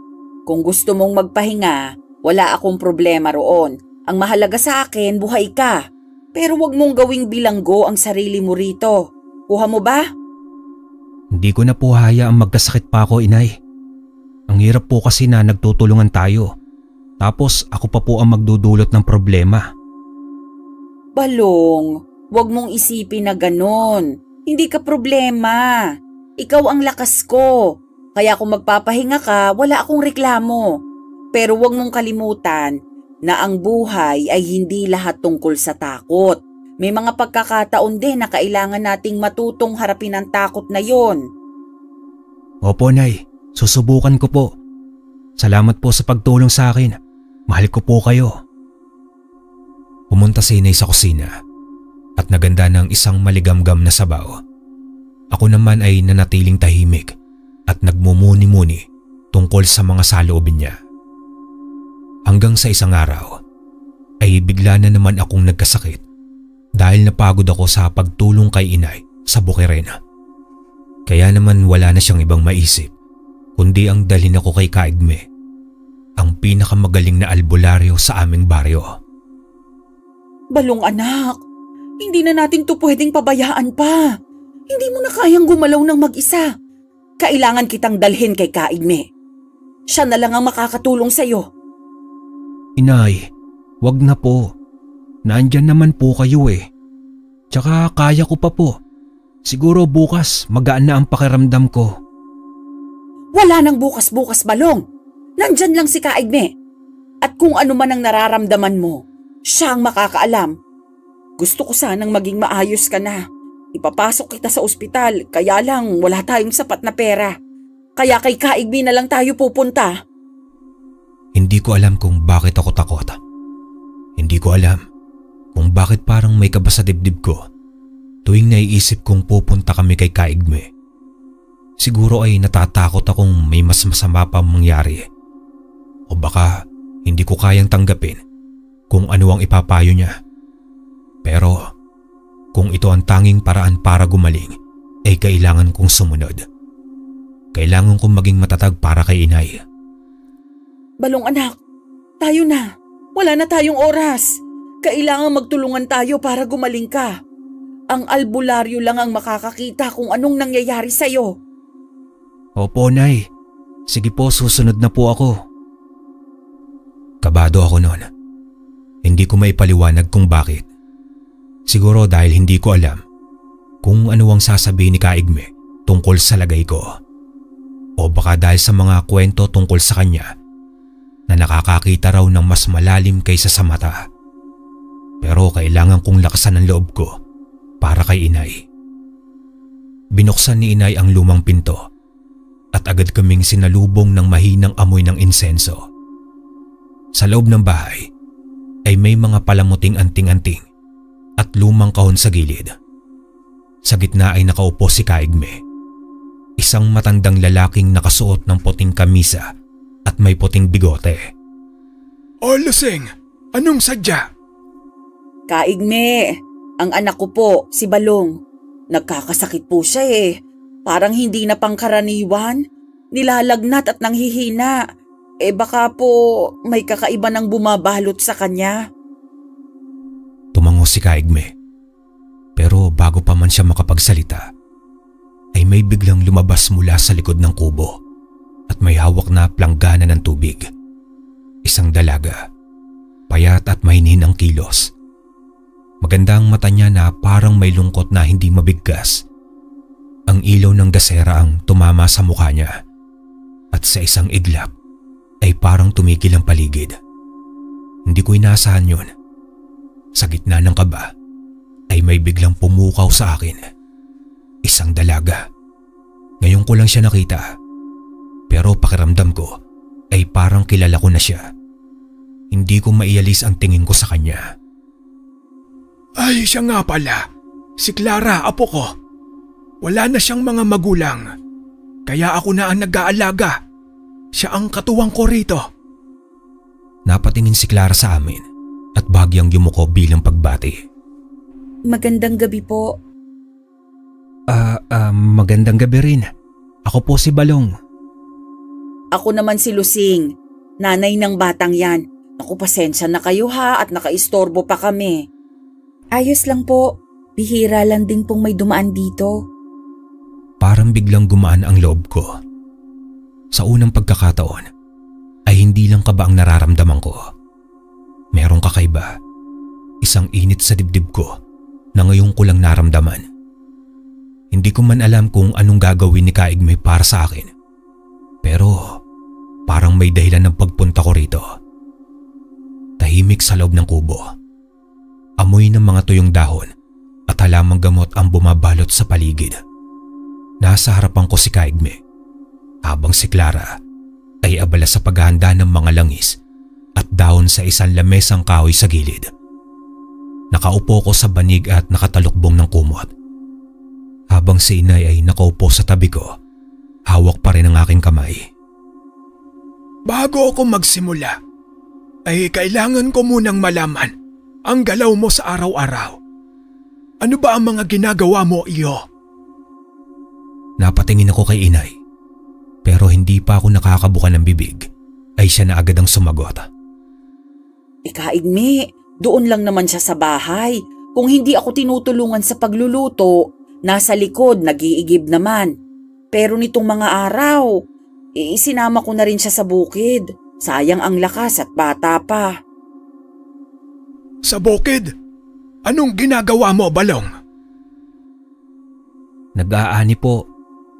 Kung gusto mong magpahinga, wala akong problema roon. Ang mahalaga sa akin, buhay ka. Pero wag mong gawing bilanggo ang sarili mo rito. Kuha mo ba? Hindi ko na po hayaang magkasakit pa ako, Inay. Ang hirap po kasi na nagtutulungan tayo. Tapos ako pa po ang magdudulot ng problema. Balong, wag mong isipin na ganon. Hindi ka problema. Ikaw ang lakas ko. Kaya kung magpapahinga ka, wala akong reklamo. Pero wag mong kalimutan na ang buhay ay hindi lahat tungkol sa takot. May mga pagkakataon din na kailangan nating matutong harapin ang takot na yon. Opo, Nay. Susubukan ko po. Salamat po sa pagtulong sa akin. Mahal ko po kayo. Pumunta si Inay sa kusina at naganda ng isang maligamgam na sabaw. Ako naman ay nanatiling tahimik at nagmumuni-muni tungkol sa mga saloobin niya. Hanggang sa isang araw ay bigla na naman akong nagkasakit dahil napagod ako sa pagtulong kay Inay sa Bukirena. Kaya naman wala na siyang ibang maisip kundi ang dalhin ako kay Kaigme, ang pinakamagaling na albularyo sa aming baryo. Balong anak, hindi na natin to pwedeng pabayaan pa. Hindi mo na kayang gumalaw ng mag-isa. Kailangan kitang dalhin kay Kaigme. Siya na lang ang makakatulong sa'yo. Inay, wag na po. Nandyan naman po kayo eh. Tsaka kaya ko pa po. Siguro bukas magaan na ang pakiramdam ko. Wala nang bukas-bukas, Balong. Nandyan lang si Kaigme. At kung ano man ang nararamdaman mo, siya ang makakaalam. Gusto ko sanang maging maayos ka na. Ipapasok kita sa ospital, kaya lang wala tayong sapat na pera. Kaya kay Kaigme na lang tayo pupunta. Hindi ko alam kung bakit ako takot. Hindi ko alam kung bakit parang may kaba sa dibdib ko. Tuwing naiisip kong pupunta kami kay Kaigme, siguro ay natatakot akong may mas masama pa mangyari. O baka hindi ko kayang tanggapin kung ano ang ipapayo niya. Pero kung ito ang tanging paraan para gumaling, ay kailangan kong sumunod. Kailangan kong maging matatag para kay inay. Balong anak, tayo na. Wala na tayong oras. Kailangan magtulungan tayo para gumaling ka. Ang albularyo lang ang makakakita kung anong nangyayari sa'yo. Opo, Nay. Sige po, susunod na po ako. Kabado ako noon. Hindi ko maipaliwanag kung bakit. Siguro dahil hindi ko alam kung ano ang sasabihin ni Kaigme tungkol sa lagay ko. O baka dahil sa mga kwento tungkol sa kanya na nakakakita raw ng mas malalim kaysa sa mata. Pero kailangan kong lakasan ang loob ko para kay inay. Binuksan ni inay ang lumang pinto at agad kaming sinalubong ng mahinang amoy ng insenso. Sa loob ng bahay ay may mga palamuting anting-anting at lumang kahon sa gilid. Sa gitna ay nakaupo si Kaigme, isang matandang lalaking nakasuot ng puting kamisa at may puting bigote. O Lusing, anong sadya? Kaigme, ang anak ko po, si Balong. Nagkakasakit po siya eh. Parang hindi na pangkaraniwan. Nilalagnat at nanghihina. Baka po may kakaiba ng bumabalot sa kanya. Tumango si Kaigme. Pero bago pa man siya makapagsalita, ay may biglang lumabas mula sa likod ng kubo at may hawak na planggana ng tubig. Isang dalaga, payat at mahinhin ang kilos. Maganda ang mata niya na parang may lungkot na hindi mabigkas. Ang ilaw ng gasera ang tumama sa mukha niya at sa isang iglap ay parang tumigil ang paligid. Hindi ko inaasahan yun. Sa gitna ng kaba ay may biglang pumukaw sa akin. Isang dalaga. Ngayon ko lang siya nakita. Pero pakiramdam ko ay parang kilala ko na siya. Hindi ko maialis ang tingin ko sa kanya. Ay, siya nga pala. Si Clara, apo ko. Wala na siyang mga magulang. Kaya ako na ang nag-aalaga. Siya ang katuwang ko rito. Napatingin si Clara sa amin at bahagyang yumuko bilang pagbati. Magandang gabi po. Magandang gabi rin. Ako po si Balong. Ako naman si Lusing, nanay ng batang yan. Naku, pasensya na kayo ha at nakaistorbo pa kami. Ayos lang po. Bihira lang din pong may dumaan dito. Parang biglang gumaan ang loob ko. Sa unang pagkakataon ay hindi lang kaba ang nararamdaman ko. Merong kakaiba. Isang init sa dibdib ko na ngayon ko lang naramdaman. Hindi ko man alam kung anong gagawin ni Kaigme para sa akin. Pero parang may dahilan ng pagpunta ko rito. Tahimik sa loob ng kubo. Amoy ng mga tuyong dahon at halamang gamot ang bumabalot sa paligid. Nasa harapan ko si Kaigme, habang si Clara ay abala sa paghahanda ng mga langis at dahon sa isang lamesang kahoy sa gilid. Nakaupo ko sa banig at nakatalukbong ng kumot. Habang si inay ay nakaupo sa tabi ko, hawak pa rin ang aking kamay. Bago ako magsimula, ay kailangan ko munang malaman ang galaw mo sa araw-araw. Ano ba ang mga ginagawa mo, iyo? Napatingin ako kay inay, pero hindi pa ako nakakabuka ng bibig, ay siya na agad ang sumagot. Kaigme, doon lang naman siya sa bahay. Kung hindi ako tinutulungan sa pagluluto, nasa likod nag-iigib naman. Pero nitong mga araw, isinama ko na rin siya sa bukid. Sayang ang lakas at bata pa. Sa bukid? Anong ginagawa mo, Balong? Nag-aani po.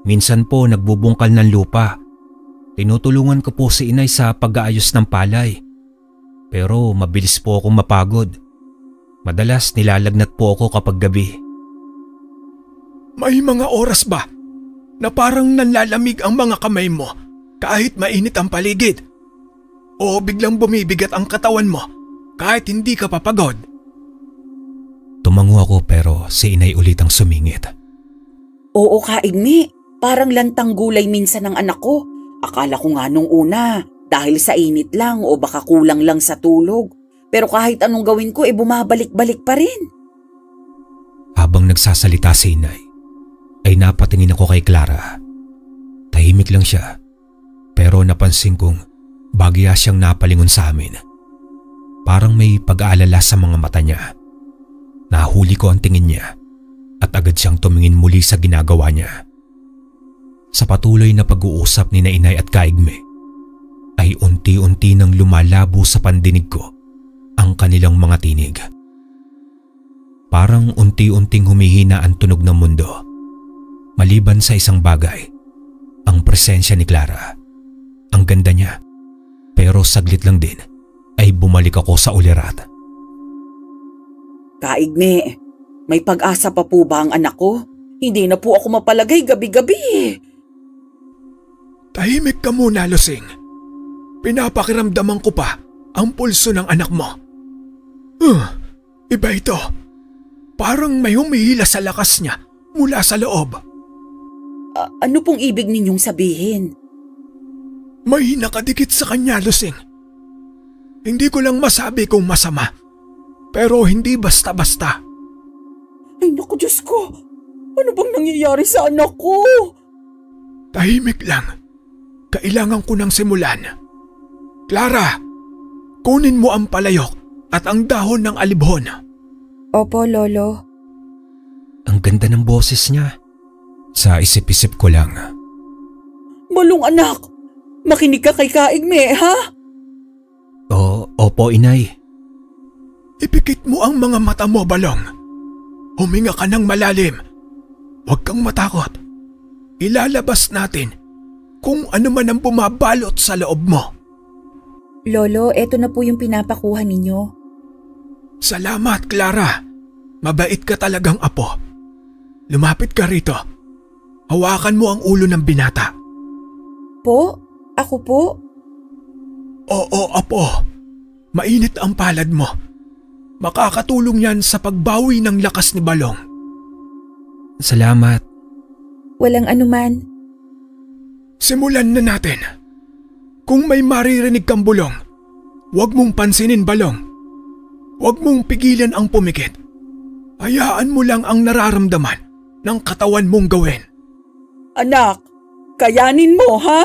Minsan po nagbubungkal ng lupa. Tinutulungan ko po si inay sa pag-aayos ng palay. Pero mabilis po akong mapagod. Madalas nilalagnat po ako kapag gabi. May mga oras ba na parang nanlalamig ang mga kamay mo kahit mainit ang paligid? O biglang bumibigat ang katawan mo kahit hindi ka papagod? Tumango ako pero si inay ulit ang sumingit. Oo, Kaigme. Parang lantang gulay minsan ng anak ko. Akala ko nga nung una, dahil sa init lang o baka kulang lang sa tulog. Pero kahit anong gawin ko, bumabalik-balik pa rin. Habang nagsasalita si inay, ay napatingin ako kay Clara. Tahimik lang siya, pero napansin kong bagya siyang napalingon sa amin. Parang may pag-aalala sa mga mata niya. Nahuli ko ang tingin niya at agad siyang tumingin muli sa ginagawa niya. Sa patuloy na pag-uusap ni Inay at Kaigme, ay unti-unti nang lumalabo sa pandinig ko ang kanilang mga tinig. Parang unti-unting humihina ang tunog ng mundo. Maliban sa isang bagay, ang presensya ni Clara. Ang ganda niya, pero saglit lang din ay bumalik ako sa ulirat. Kaigme, may pag-asa pa po ba ang anak ko? Hindi na po ako mapalagay gabi-gabi. Tahimik ka muna, Lusing. Pinapakiramdaman ko pa ang pulso ng anak mo. Iba ito. Parang may humihila sa lakas niya mula sa loob. Ano pong ibig ninyong sabihin? May nakadikit sa kanya, Lusing. Hindi ko lang masabi kung masama, pero hindi basta-basta. Ay naku, Diyos ko! Ano bang nangyayari sa anak ko? Tahimik lang. Kailangan ko nang simulan. Clara, kunin mo ang palayok at ang dahon ng alibhon. Opo, Lolo. Ang ganda ng boses niya. Sa isip-isip ko lang. Balong anak, makinig ka kay Kaigme, ha? Opo, Inay. Ipikit mo ang mga mata mo, Balong. Huminga ka ng malalim. Huwag kang matakot. Ilalabas natin kung ano man ang bumabalot sa loob mo. Lolo, eto na po yung pinapakuha ninyo. Salamat, Clara. Mabait ka talagang apo. Lumapit ka rito. Hawakan mo ang ulo ng binata. Po? Ako po? Oo, apo. Mainit ang palad mo. Makakatulong yan sa pagbawi ng lakas ni Balong. Salamat. Walang anuman. Simulan na natin. Kung may maririnig kang bulong, huwag mong pansinin, Balong. Huwag mong pigilan ang pumikit. Hayaan mo lang ang nararamdaman ng katawan mong gawin. Anak, kayanin mo, ha?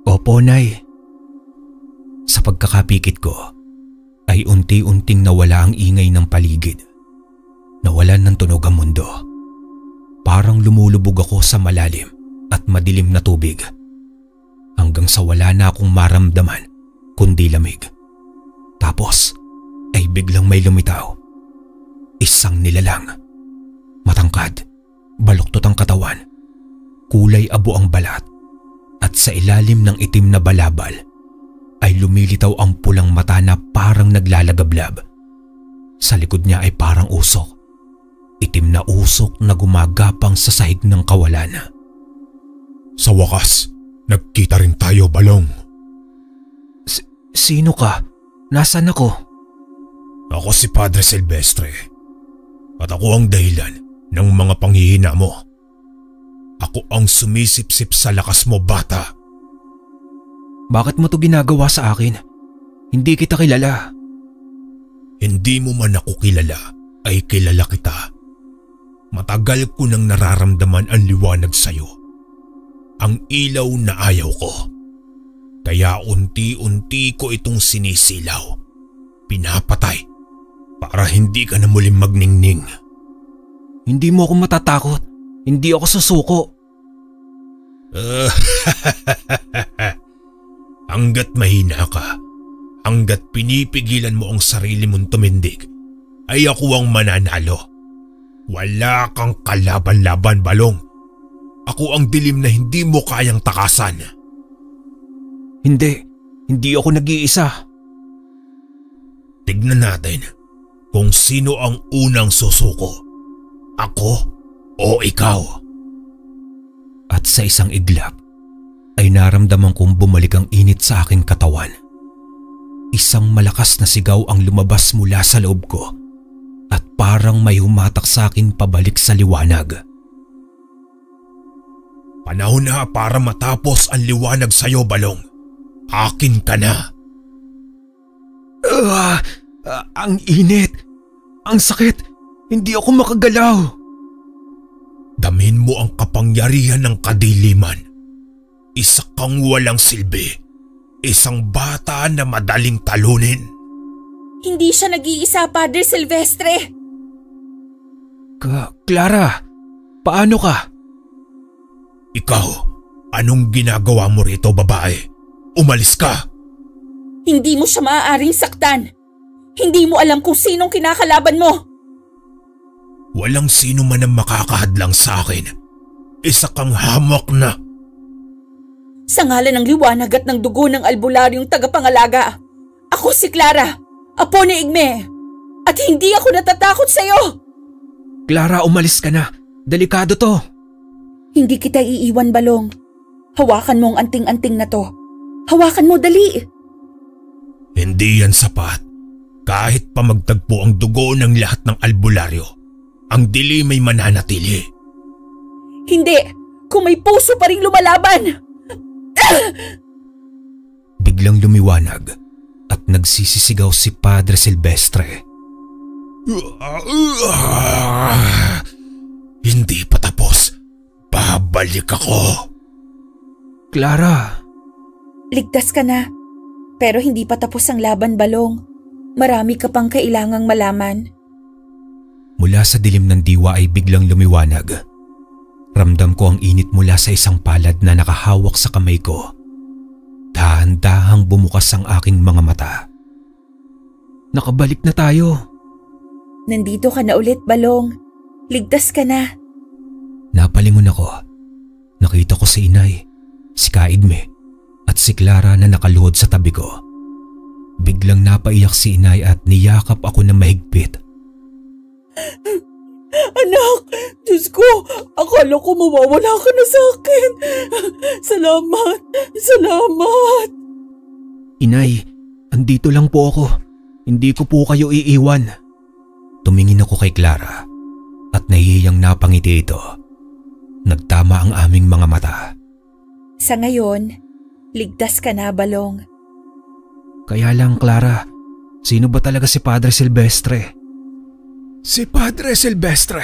Opo, Nay. Sa pagkakapikit ko, ay unti-unting nawala ang ingay ng paligid. Nawalan ng tunog ang mundo. Parang lumulubog ako sa malalim at madilim na tubig. Hanggang sa wala na akong maramdaman kundi lamig. Tapos ay biglang may lumitaw. Isang nilalang. Matangkad, baluktot ang katawan. Kulay abo ang balat. At sa ilalim ng itim na balabal ay lumilitaw ang pulang mata na parang naglalagablab. Sa likod niya ay parang usok. Itim na usok na gumagapang sa sahig ng kawalan. Sa wakas, nagkita rin tayo, Balong. Sino ka? Nasaan ako? Ako si Padre Silvestre. At ako ang dahilan ng mga panghihina mo. Ako ang sumisipsip sa lakas mo, bata. Bakit mo to ginagawa sa akin? Hindi kita kilala. Hindi mo man ako kilala, ay kilala kita. Matagal ko nang nararamdaman ang liwanag sa'yo. Ang ilaw na ayaw ko. Kaya unti-unti ko itong sinisilaw. Pinapatay para hindi ka na muling magningning. Hindi mo ako matatakot. Hindi ako susuko. Hanggat mahina ka, hanggat pinipigilan mo ang sarili mong tumindig, ay ako ang mananalo. Wala kang kalaban-laban, Balong. Ako ang dilim na hindi mo kayang takasan. Hindi ako nag-iisa. Tignan natin kung sino ang unang susuko. Ako o ikaw? At sa isang iglap ay naramdaman kong bumalik ang init sa aking katawan. Isang malakas na sigaw ang lumabas mula sa loob ko. at parang may humatak sa akin pabalik sa liwanag. Panahon na para matapos ang liwanag sa'yo, Balong. Akin ka na. Ang init. Ang sakit. Hindi ako makagalaw. Damin mo ang kapangyarihan ng kadiliman. Isa kang walang silbi. Isang bata na madaling talunin. Hindi siya nag-iisa, Padre Silvestre. Clara, paano ka? Ikaw, anong ginagawa mo rito, babae? Umalis ka! Hindi mo siya maaaring saktan. Hindi mo alam kung sinong kinakalaban mo. Walang sino man ang makakahadlang sa akin. Isa kang hamak na. Sa ngalan ng liwanag at ng dugo ng albularyong tagapangalaga, ako si Clara, apo ni Igme. At hindi ako natatakot sa'yo. Clara, umalis ka na. Delikado to. Hindi kita iiwan, Balong. Hawakan mo ang anting-anting na to. Hawakan mo, dali. Hindi yan sapat. Kahit pa magtagpo ang dugo ng lahat ng albularyo, ang dilim ay mananatili. Hindi! Kung may puso pa rin lumalaban! Biglang lumiwanag at nagsisisigaw si Padre Silvestre. Hindi pa tapos. Babalik ako. Clara! Ligtas ka na. Pero hindi pa tapos ang laban, Balong. Marami ka pang kailangang malaman. Mula sa dilim ng diwa ay biglang lumiwanag. Ramdam ko ang init mula sa isang palad na nakahawak sa kamay ko. Dahan-dahang bumukas ang aking mga mata. Nakabalik na tayo. Nandito ka na ulit, Balong. Ligtas ka na. Napalingon ako. Nakita ko si Inay, si Kaigme, at si Clara na nakaluhod sa tabi ko. Biglang napaiyak si Inay at niyakap ako na mahigpit. Anak, Diyos ko, akala ko mawawala ka na sa akin. Salamat, salamat. Inay, andito lang po ako. Hindi ko po kayo iiwan. Tumingin ako kay Clara at nahihiyang napangiti ito. Nagtama ang aming mga mata. Sa ngayon, ligtas ka na, Balong. Kaya lang, Clara, sino ba talaga si Padre Silvestre? Si Padre Silvestre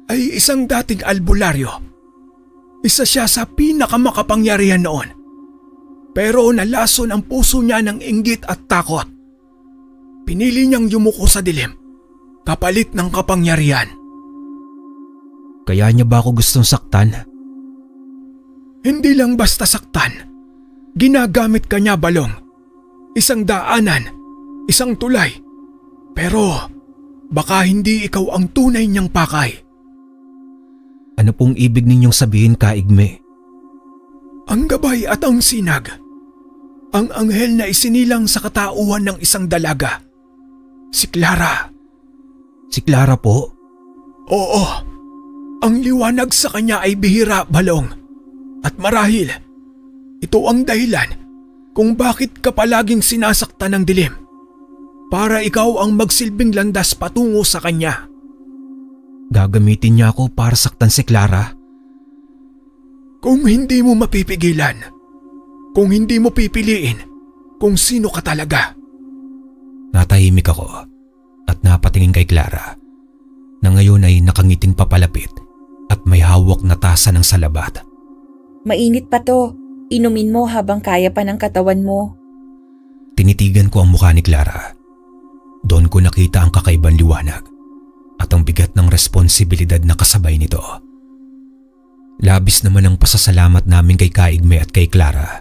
ay isang dating albularyo. Isa siya sa pinakamakapangyarihan noon. Pero nalason ang puso niya ng inggit at takot. Pinili niyang yumuko sa dilim, kapalit ng kapangyarihan. Kaya niya ba ako gustong saktan? Hindi lang basta saktan. Ginagamit ka niya, Balong. Isang daanan, isang tulay. Pero baka hindi ikaw ang tunay niyang pakay. Ano pong ibig ninyong sabihin, Kaigme? Ang gabay at ang sinag. Ang anghel na isinilang sa katauhan ng isang dalaga. Si Clara. Si Clara po? Oo. Ang liwanag sa kanya ay bihira, Balong. At marahil, ito ang dahilan kung bakit ka palaging sinasaktan ng dilim. Para ikaw ang magsilbing landas patungo sa kanya. Gagamitin niya ako para saktan si Clara? Kung hindi mo mapipigilan, kung hindi mo pipiliin kung sino ka talaga. Natahimik ako at napatingin kay Clara na ngayon ay nakangiting papalapit at may hawak na tasa ng salabat. Mainit pa to. Inumin mo habang kaya pa ng katawan mo. Tinitigan ko ang mukha ni Clara. Doon ko nakita ang kakaibang liwanag at ang bigat ng responsibilidad na kasabay nito. Labis naman ang pasasalamat namin kay Kaigme at kay Clara.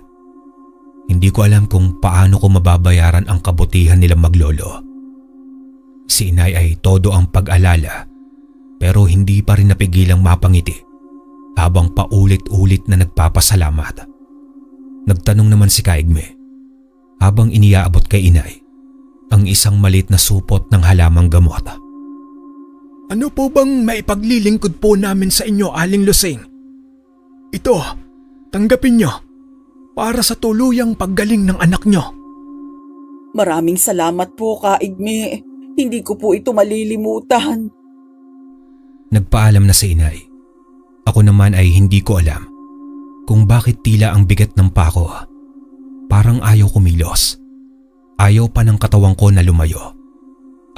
Hindi ko alam kung paano ko mababayaran ang kabutihan nilang maglolo. Si Inay ay todo ang pag-alala pero hindi pa rin napigilang mapangiti habang paulit-ulit na nagpapasalamat. Nagtanong naman si Kaigme habang iniaabot kay Inay ang isang maliit na supot ng halamang gamot. Ano po bang maipaglilingkod po namin sa inyo, Aling Lusing? Ito, tanggapin nyo para sa tuluyang paggaling ng anak nyo. Maraming salamat po, Kaigme. Hindi ko po ito malilimutan. Nagpaalam na si inay. Ako naman ay hindi ko alam kung bakit tila ang bigat ng pako. Parang ayaw kumilos. Ayaw pa ng katawan ko na lumayo.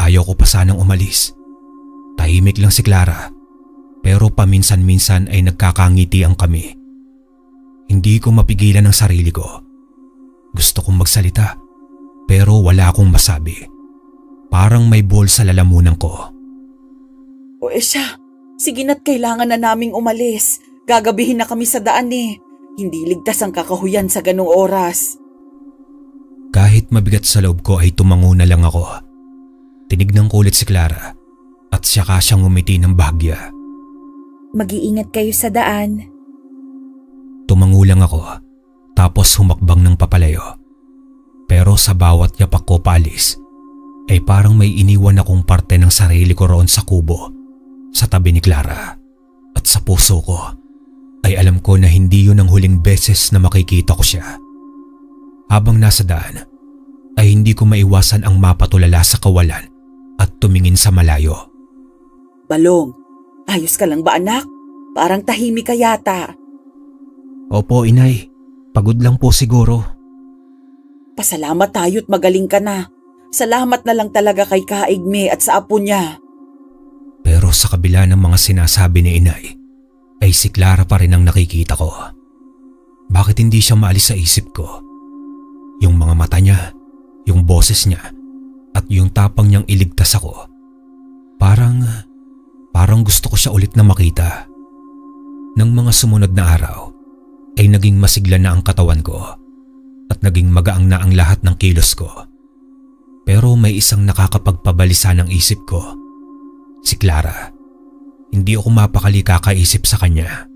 Ayaw ko pa sanang umalis. Tahimik lang si Clara, pero paminsan-minsan ay nagkakangiti ang kami. Hindi ko mapigilan ang sarili ko. Gusto kong magsalita, pero wala akong masabi. Parang may bol sa lalamunan ko. O siya, sige na't kailangan na naming umalis. Gagabihin na kami sa daan eh. Hindi ligtas ang kakahuyan sa ganung oras. Kahit mabigat sa loob ko ay tumango na lang ako. Tinignan ko ulit si Clara at saka siyang umiti ng bahagya. Mag-iingat kayo sa daan. Tumango lang ako tapos humakbang ng papalayo. Pero sa bawat yapak ko paalis ay parang may iniwan akong parte ng sarili ko roon sa kubo sa tabi ni Clara. At sa puso ko ay alam ko na hindi yun ang huling beses na makikita ko siya. Habang nasa daan ay hindi ko maiwasan ang mapatulala sa kawalan at tumingin sa malayo. Balong, ayos ka lang ba anak? Parang tahimik ka yata. Opo inay, pagod lang po siguro. Pasalamat tayo't magaling ka na. Salamat na lang talaga kay Kaigme at sa apo niya. Pero sa kabila ng mga sinasabi ni inay, ay si Clara pa rin ang nakikita ko. Bakit hindi siya maalis sa isip ko? Yung mga mata niya, yung boses niya, at yung tapang niyang iligtas ako. Parang gusto ko siya ulit na makita. Nang mga sumunod na araw, ay naging masigla na ang katawan ko at naging magaang na ang lahat ng kilos ko. Pero may isang nakakapagpabalisa ng isip ko. Si Clara. Hindi ako mapakali kakaisip sa kanya.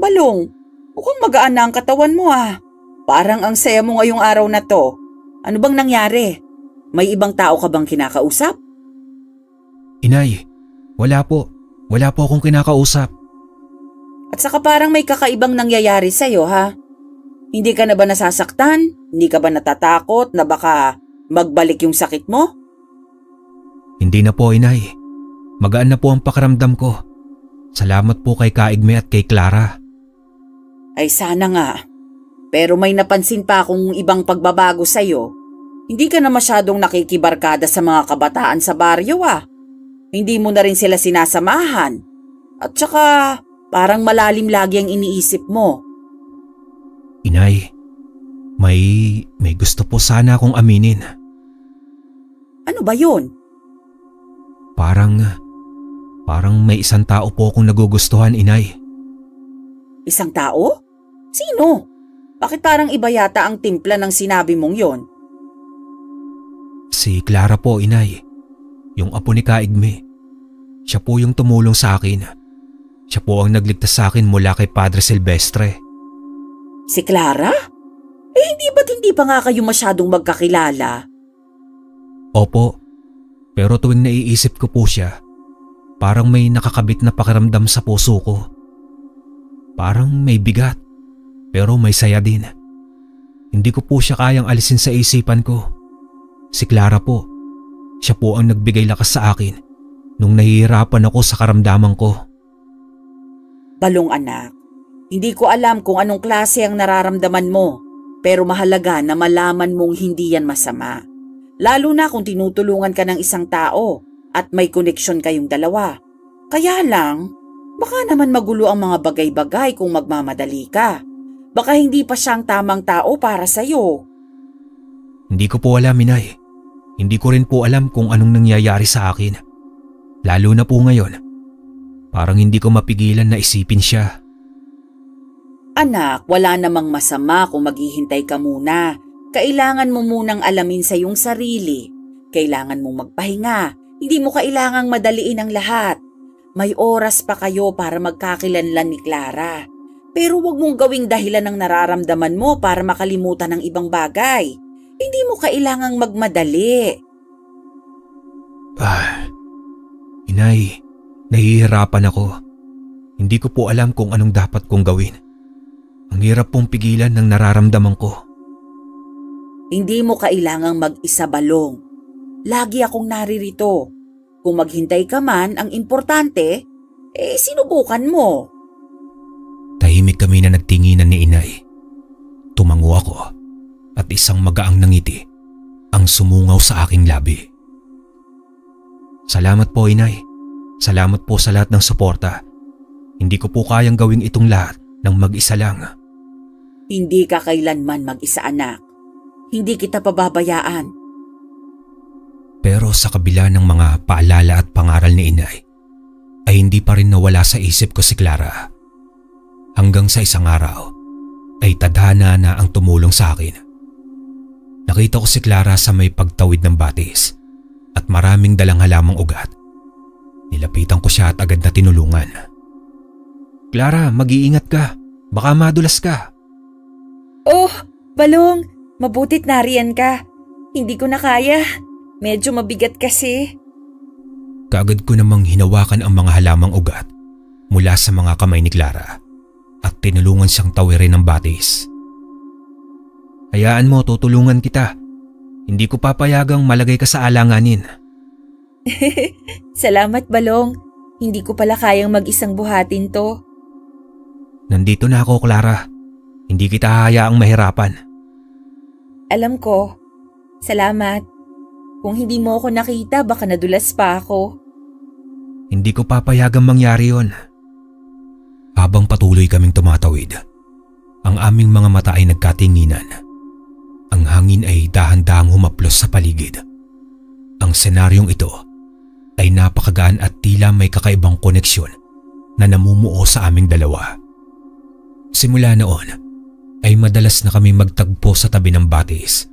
Balong, mukhang magaan na ang katawan mo ah. Parang ang saya mo ngayong araw na to. Ano bang nangyari? May ibang tao ka bang kinakausap? Inay, wala po. Wala po akong kinakausap. At saka parang may kakaibang nangyayari sa'yo ha? Hindi ka na ba nasasaktan? Hindi ka ba natatakot na baka magbalik yung sakit mo? Hindi na po inay. Magaan na po ang pakiramdam ko. Salamat po kay Kaigme at kay Clara. Ay sana nga. Pero may napansin pa akong ibang pagbabago sa'yo. Hindi ka na masyadong nakikibarkada sa mga kabataan sa baryo ah. Hindi mo na rin sila sinasamahan. At saka parang malalim lagi ang iniisip mo. Inay, may gusto po sana akong aminin. Ano ba yun? Parang may isang tao po akong nagugustuhan, inay. Isang tao? Sino? Bakit parang iba yata ang timpla ng sinabi mong yon? Si Clara po, inay. Yung apo ni Kaigme. Siya po yung tumulong sa akin. Siya po ang nagligtas sa akin mula kay Padre Silvestre. Si Clara? Ba't hindi pa nga kayo masyadong magkakilala? Opo, pero tuwing naiisip ko po siya, parang may nakakabit na pakiramdam sa puso ko. Parang may bigat, pero may saya din. Hindi ko po siya kayang alisin sa isipan ko. Si Clara po, siya po ang nagbigay lakas sa akin nung nahihirapan ako sa karamdaman ko. Balong anak, hindi ko alam kung anong klase ang nararamdaman mo, pero mahalaga na malaman mong hindi yan masama. Lalo na kung tinutulungan ka ng isang tao at may koneksyon kayong dalawa. Kaya lang, baka naman magulo ang mga bagay-bagay kung magmamadali ka. Baka hindi pa siyang tamang tao para sa'yo. Hindi ko po alam, inay. Hindi ko rin po alam kung anong nangyayari sa akin. Lalo na po ngayon. Parang hindi ko mapigilan na isipin siya. Anak, wala namang masama kung maghihintay ka muna. Kailangan mo munang alamin sa iyong sarili. Kailangan mong magpahinga. Hindi mo kailangang madaliin ang lahat. May oras pa kayo para magkakilanlan ni Clara. Pero huwag mong gawing dahilan ng nararamdaman mo para makalimutan ng ibang bagay. Hindi mo kailangang magmadali. Inay, nahihirapan ako. Hindi ko po alam kung anong dapat kong gawin. Ang hirap pong pigilan ng nararamdaman ko. Hindi mo kailangang mag-isa, Balong. Lagi akong naririto. Kung maghintay ka man, ang importante, sinubukan mo. Tahimik kami na nagtinginan ni inay. Tumango ako at isang magaang na ngiti ang sumungaw sa aking labi. Salamat po, inay. Salamat po sa lahat ng suporta. Hindi ko po kayang gawing itong lahat ng mag-isa lang. Hindi ka kailanman mag-isa, anak. Hindi kita pababayaan. Pero sa kabila ng mga paalala at pangaral ni inay, ay hindi pa rin nawala sa isip ko si Clara. Hanggang sa isang araw, ay tadhana na ang tumulong sa akin. Nakita ko si Clara sa may pagtawid ng batis at maraming dalang halamang ugat. Nilapitan ko siya at agad na tinulungan. Clara, mag-iingat ka. Baka madulas ka. Oh, Balong, mabutit nariyan ka. Hindi ko na kaya. Medyo mabigat kasi. Kaagad ko namang hinawakan ang mga halamang ugat mula sa mga kamay ni Clara at tinulungan siyang tawirin ng batis. Hayaan mo, tutulungan kita. Hindi ko papayagang malagay ka sa alanganin. Salamat, Balong. Hindi ko pala kayang mag-isang buhatin to. Nandito na ako, Clara. Hindi kita hahayaang mahirapan. Alam ko. Salamat. Kung hindi mo ako nakita, baka nadulas pa ako. Hindi ko papayagang mangyari yon. Habang patuloy kaming tumatawid, ang aming mga mata ay nagkatinginan. Ang hangin ay dahan-dahang humaplos sa paligid. Ang senaryong ito ay napakagaan at tila may kakaibang koneksyon na namumuo sa aming dalawa. Simula noon ay madalas na kami magtagpo sa tabi ng batis.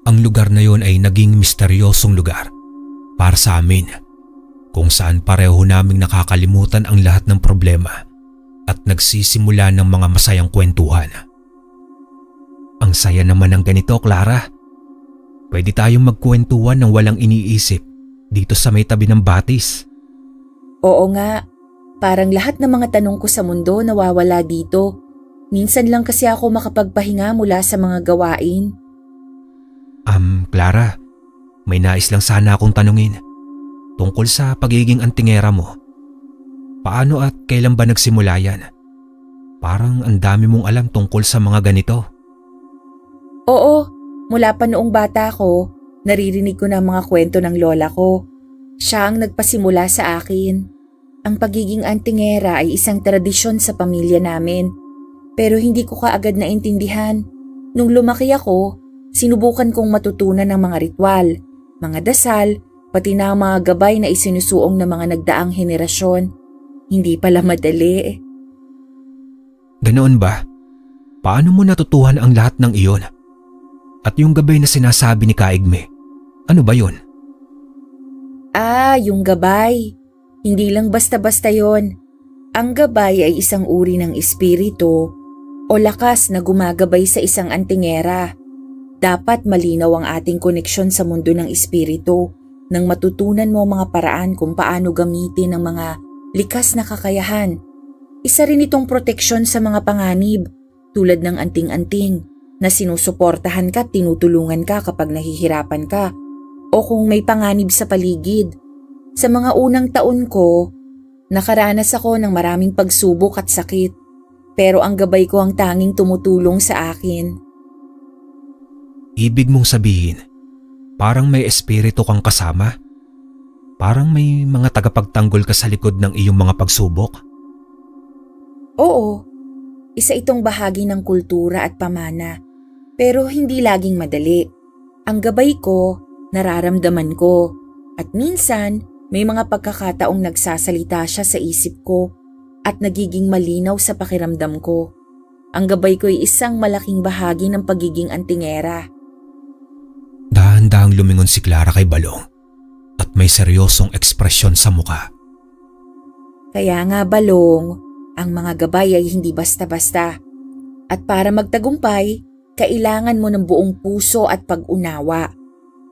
Ang lugar na yon ay naging misteryosong lugar para sa amin, kung saan pareho naming nakakalimutan ang lahat ng problema at nagsisimula ng mga masayang kwentuhan. Ang saya naman ng ganito, Clara. Pwede tayong magkwentuhan ng walang iniisip dito sa may tabi ng batis. Oo nga. Parang lahat ng mga tanong ko sa mundo nawawala dito. Minsan lang kasi ako makapagpahinga mula sa mga gawain. Clara, may nais lang sana akong tanungin tungkol sa pagiging antingera mo. Paano at kailan ba nagsimula yan? Parang ang dami mong alam tungkol sa mga ganito. Oo, mula pa noong bata ko, naririnig ko na mga kwento ng lola ko. Siya ang nagpasimula sa akin. Ang pagiging antingera ay isang tradisyon sa pamilya namin. Pero hindi ko kaagad naintindihan. Nung lumaki ako, sinubukan kong matutunan ng mga ritual, mga dasal, pati na ang mga gabay na isinusuong ng mga nagdaang henerasyon. Hindi pala madali. Ganoon ba? Paano mo natutuhan ang lahat ng iyon? At yung gabay na sinasabi ni Kaigme, ano ba yon? Yung gabay. Hindi lang basta-basta yon. Ang gabay ay isang uri ng espiritu o lakas na gumagabay sa isang antingera. Dapat malinaw ang ating koneksyon sa mundo ng espiritu nang matutunan mo mga paraan kung paano gamitin ang mga likas na kakayahan. Isa rin itong proteksyon sa mga panganib tulad ng anting-anting na sinusuportahan ka at tinutulungan ka kapag nahihirapan ka o kung may panganib sa paligid. Sa mga unang taon ko, nakaranas ako ng maraming pagsubok at sakit, pero ang gabay ko ang tanging tumutulong sa akin. Ibig mong sabihin, parang may espiritu kang kasama? Parang may mga tagapagtanggol ka sa likod ng iyong mga pagsubok? Oo, isa itong bahagi ng kultura at pamana, pero hindi laging madali. Ang gabay ko, nararamdaman ko, at minsan may mga pagkakataong nagsasalita siya sa isip ko at nagiging malinaw sa pakiramdam ko. Ang gabay ko ay isang malaking bahagi ng pagiging antingera. Dahan-dahang lumingon si Clara kay Balong at may seryosong ekspresyon sa muka. Kaya nga, Balong, ang mga gabay ay hindi basta-basta. At para magtagumpay, kailangan mo ng buong puso at pag-unawa.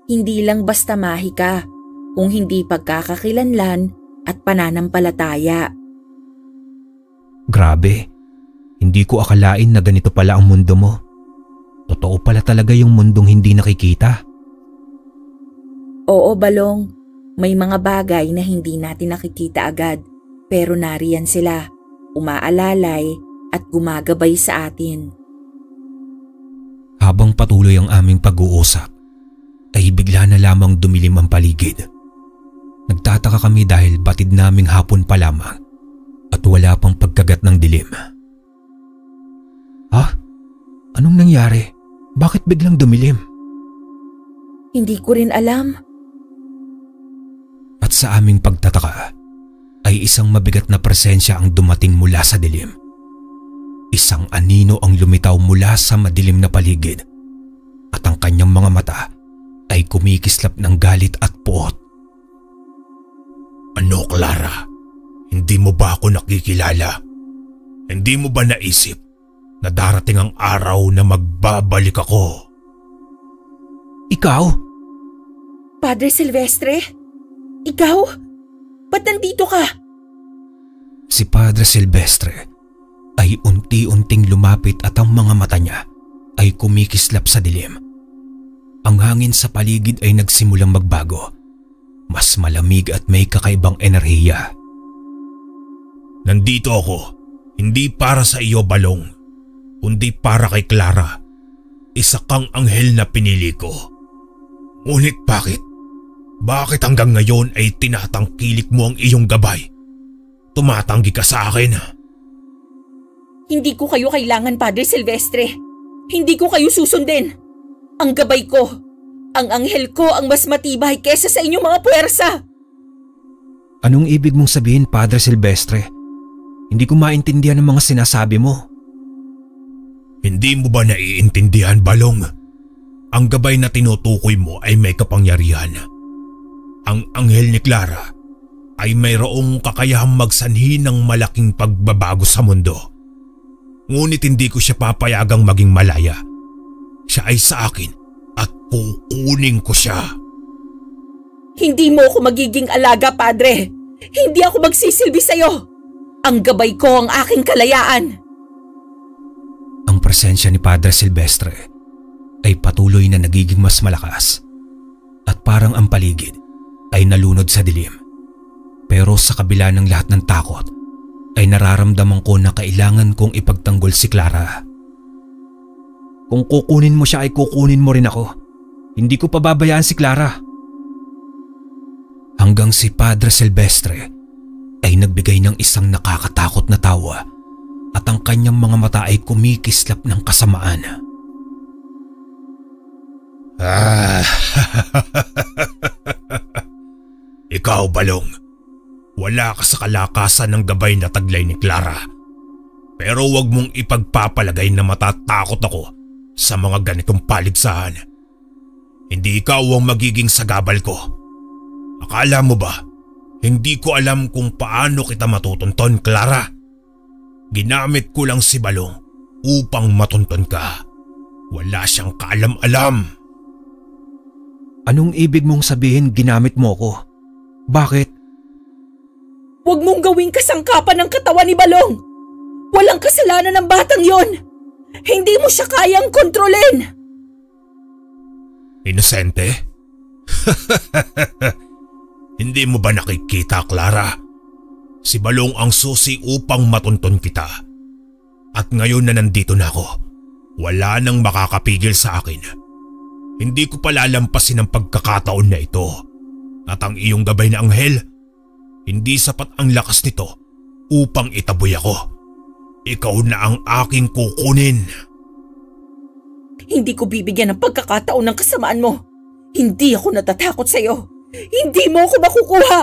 Hindi lang basta mahika, kung hindi pagkakakilanlan at pananampalataya. Grabe, hindi ko akalain na ganito pala ang mundo mo. Totoo pala talaga yung mundong hindi nakikita. Oo, Balong. May mga bagay na hindi natin nakikita agad, pero nariyan sila, umaalalay at gumagabay sa atin. Habang patuloy ang aming pag-uusap, ay bigla na lamang dumilim ang paligid. Nagtataka kami dahil batid naming hapon pa lamang at wala pang pagkagat ng dilim. Ha? Anong nangyari? Bakit biglang dumilim? Hindi ko rin alam. At sa aming pagtataka ay isang mabigat na presensya ang dumating mula sa dilim. Isang anino ang lumitaw mula sa madilim na paligid at ang kanyang mga mata ay kumikislap ng galit at puot. Ano, Clara? Hindi mo ba ako nakikilala? Hindi mo ba naisip na darating ang araw na magbabalik ako? Ikaw? Padre Silvestre? Ikaw? Ba't nandito ka? Si Padre Silvestre ay unti-unting lumapit at ang mga mata niya ay kumikislap sa dilim. Ang hangin sa paligid ay nagsimulang magbago. Mas malamig at may kakaibang enerhiya. Nandito ako, hindi para sa iyo, Balong, kundi para kay Clara. Isa kang anghel na pinili ko. Ngunit bakit? Bakit hanggang ngayon ay tinatangkilik mo ang iyong gabay? Tumatanggi ka sa akin. Hindi ko kayo kailangan, Padre Silvestre. Hindi ko kayo susundin. Ang gabay ko, ang anghel ko ang mas matibay kesa sa inyong mga puwersa. Anong ibig mong sabihin, Padre Silvestre? Hindi ko maintindihan ang mga sinasabi mo. Hindi mo ba naiintindihan, Balong? Ang gabay na tinutukoy mo ay may kapangyarihan. Ang anghel ni Clara ay mayroong kakayahang magsanhi ng malaking pagbabago sa mundo. Ngunit hindi ko siya papayagang maging malaya. Siya ay sa akin at kukunin ko siya. Hindi mo ako magiging alaga, Padre. Hindi ako magsisilbi sa'yo. Ang gabay ko ang aking kalayaan. Ang presensya ni Padre Silvestre ay patuloy na nagiging mas malakas at parang ang paligid ay nalunod sa dilim. Pero sa kabila ng lahat ng takot ay nararamdaman ko na kailangan kong ipagtanggol si Clara. Kung kukunin mo siya ay kukunin mo rin ako. Hindi ko pababayaan si Clara. Hanggang si Padre Silvestre ay nagbigay ng isang nakakatakot na tawa at ang kanyang mga mata ay kumikislap ng kasamaan. Ikaw, Balong, wala ka sa kalakasan ng gabay na taglay ni Clara. Pero huwag mong ipagpapalagay na matatakot ako sa mga ganitong paligsahan. Hindi ikaw ang magiging sagabal ko. Akala mo ba, hindi ko alam kung paano kita matutunton, Clara? Ginamit ko lang si Balong upang matunton ka. Wala siyang kaalam-alam. Anong ibig mong sabihin ginamit mo ko? Bakit? Huwag mong gawing kasangkapan ng katawan ni Balong. Walang kasalanan ng batang yon. Hindi mo siya kayang kontrolin. Inosente? Hindi mo ba nakikita, Clara? Si Balong ang susi upang matunton kita. At ngayon na nandito na ako, wala nang makakapigil sa akin. Hindi ko palalampasin ang pagkakataon na ito. At ang iyong gabay na anghel, hindi sapat ang lakas nito upang itaboy ako. Ikaw na ang aking kukunin. Hindi ko bibigyan ng pagkakataon ng kasamaan mo. Hindi ako natatakot sa'yo. Hindi mo ako makukuha.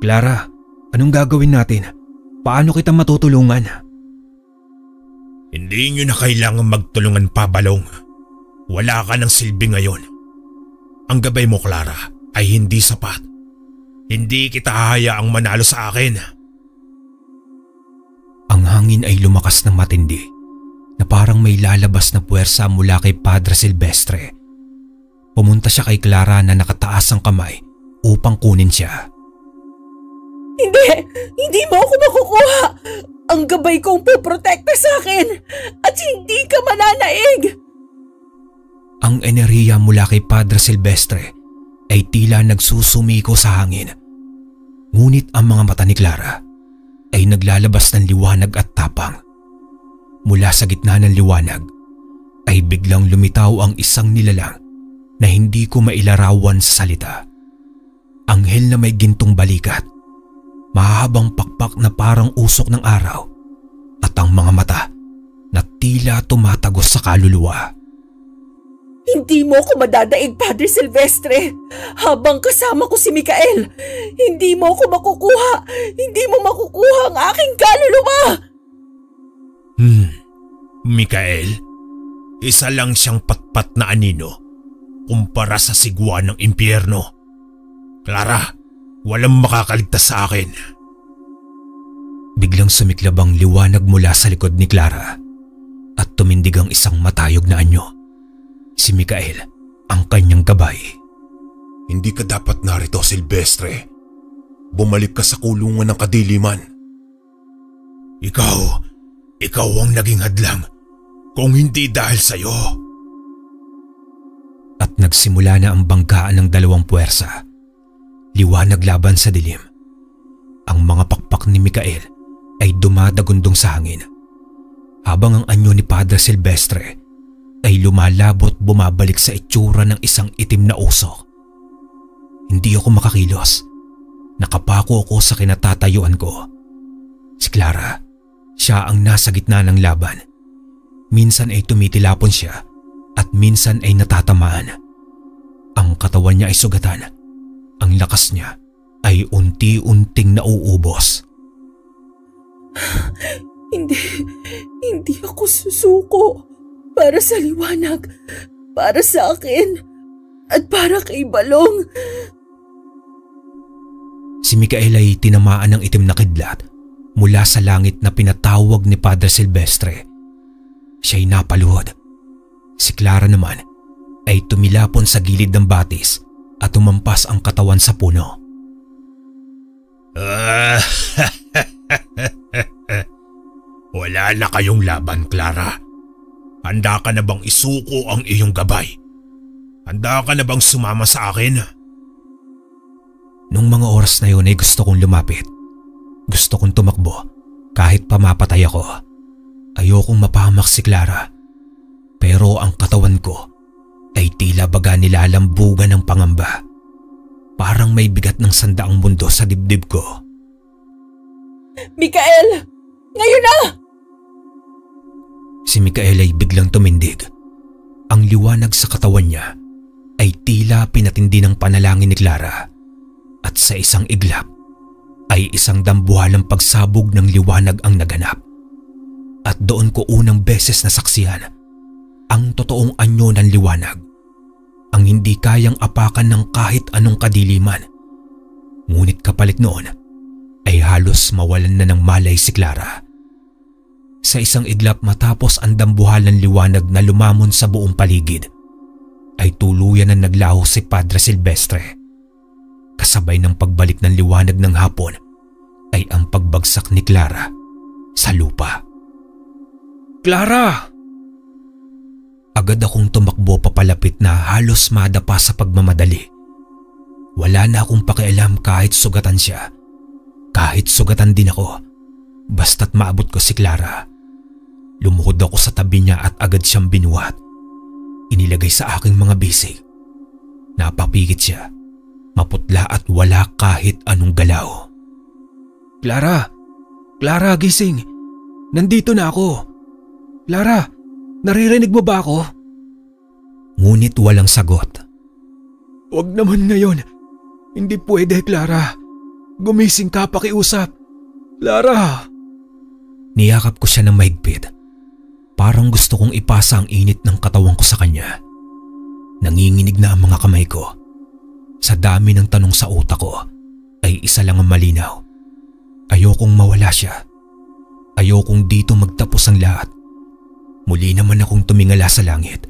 Clara, anong gagawin natin? Paano kita matutulungan? Hindi nyo na kailangan magtulungan pa, Balong. Wala ka ng silbi ngayon. Ang gabay mo, Clara, ay hindi sapat. Hindi kita hahayaang manalo sa akin. Ang hangin ay lumakas ng matindi na parang may lalabas na puwersa mula kay Padre Silvestre. Pumunta siya kay Clara na nakataas ang kamay upang kunin siya. Hindi mo ako makukuha. Ang gabay kong poprotekta sa akin at hindi ka mananaig. Ang enerhiya mula kay Padre Silvestre ay tila nagsusumiko sa hangin. Ngunit ang mga mata ni Clara ay naglalabas ng liwanag at tapang. Mula sa gitna ng liwanag ay biglang lumitaw ang isang nilalang na hindi ko mailarawan sa salita. Anghel na may gintong balikat, mahabang pakpak na parang usok ng araw, at ang mga mata na tila tumatagos sa kaluluwa. Hindi mo ako madadaig, Padre Silvestre. Habang kasama ko si Mikael, hindi mo ako makukuha. Hindi mo makukuha ang aking kaluluwa. Mikael, isa lang siyang patpat na anino kumpara sa sigwa ng impyerno. Clara, walang makakaligtas sa akin. Biglang sumiklab ang liwanag mula sa likod ni Clara at tumindig ang isang matayog na anyo. Si Mikael, ang kanyang gabay. Hindi ka dapat narito, Silvestre. Bumalik ka sa kulungan ng kadiliman. Ikaw ang naging hadlang kung hindi dahil sa'yo. At nagsimula na ang banggaan ng dalawang puwersa. Liwanag laban sa dilim. Ang mga pakpak ni Mikael ay dumadagundong sa hangin, habang ang anyo ni Padre Silvestre ay lumalabot bumabalik sa itsura ng isang itim na usok. Hindi ako makakilos. Nakapako ako sa kinatatayuan ko. Si Clara, siya ang nasa gitna ng laban. Minsan ay tumitilapon siya at minsan ay natatamaan. Ang katawan niya ay sugatan. Ang lakas niya ay unti-unting nauubos. Hindi ako susuko. Para sa liwanag, para sa akin, at para kay Balong. Si Mikael ay tinamaan ng itim na kidlat mula sa langit na pinatawag ni Padre Silvestre. Siya'y napaluhod. Si Clara naman ay tumilapon sa gilid ng batis at tumampas ang katawan sa puno. Wala na kayong laban, Clara. Handa ka na bang isuko ang iyong gabay? Handa ka na bang sumama sa akin? Nung mga oras na yun ay gusto kong lumapit. Gusto kong tumakbo kahit pamapatay ako. Ayokong mapahamak si Clara. Pero ang katawan ko ay tila baga nilalambugan ng pangamba. Parang may bigat ng 100 mundo sa dibdib ko. Mikael! Ngayon na! Si Mikael ay biglang tumindig. Ang liwanag sa katawan niya ay tila pinatindi ng panalangin ni Clara. At sa isang iglap ay isang dambuhalang pagsabog ng liwanag ang naganap. At doon ko unang beses nasaksihan ang totoong anyo ng liwanag. Ang hindi kayang apakan ng kahit anong kadiliman. Ngunit kapalit noon ay halos mawalan na ng malay si Clara. Sa isang iglap matapos ang dambuhalang liwanag na lumamon sa buong paligid, ay tuluyan na naglaho si Padre Silvestre. Kasabay ng pagbalik ng liwanag ng hapon ay ang pagbagsak ni Clara sa lupa. Clara! Agad akong tumakbo papalapit na halos madapa sa pagmamadali. Wala na akong pakialam kahit sugatan siya. Kahit sugatan din ako, basta't maabot ko si Clara. Lumuhod ako sa tabi niya at agad siyang binuhat. Inilagay sa aking mga bisig. Napapikit siya, maputla at wala kahit anong galaw. Clara! Clara, gising! Nandito na ako! Clara, naririnig mo ba ako? Ngunit walang sagot. Huwag naman ngayon. Hindi pwede, Clara. Gumising ka, pakiusap. Clara! Niyakap ko siya ng mahigpit. Parang gusto kong ipasa ang init ng katawan ko sa kanya. Nanginginig na ang mga kamay ko. Sa dami ng tanong sa utak ko, ay isa lang ang malinaw. Ayokong mawala siya. Ayokong dito magtapos ang lahat. Muli naman akong tumingala sa langit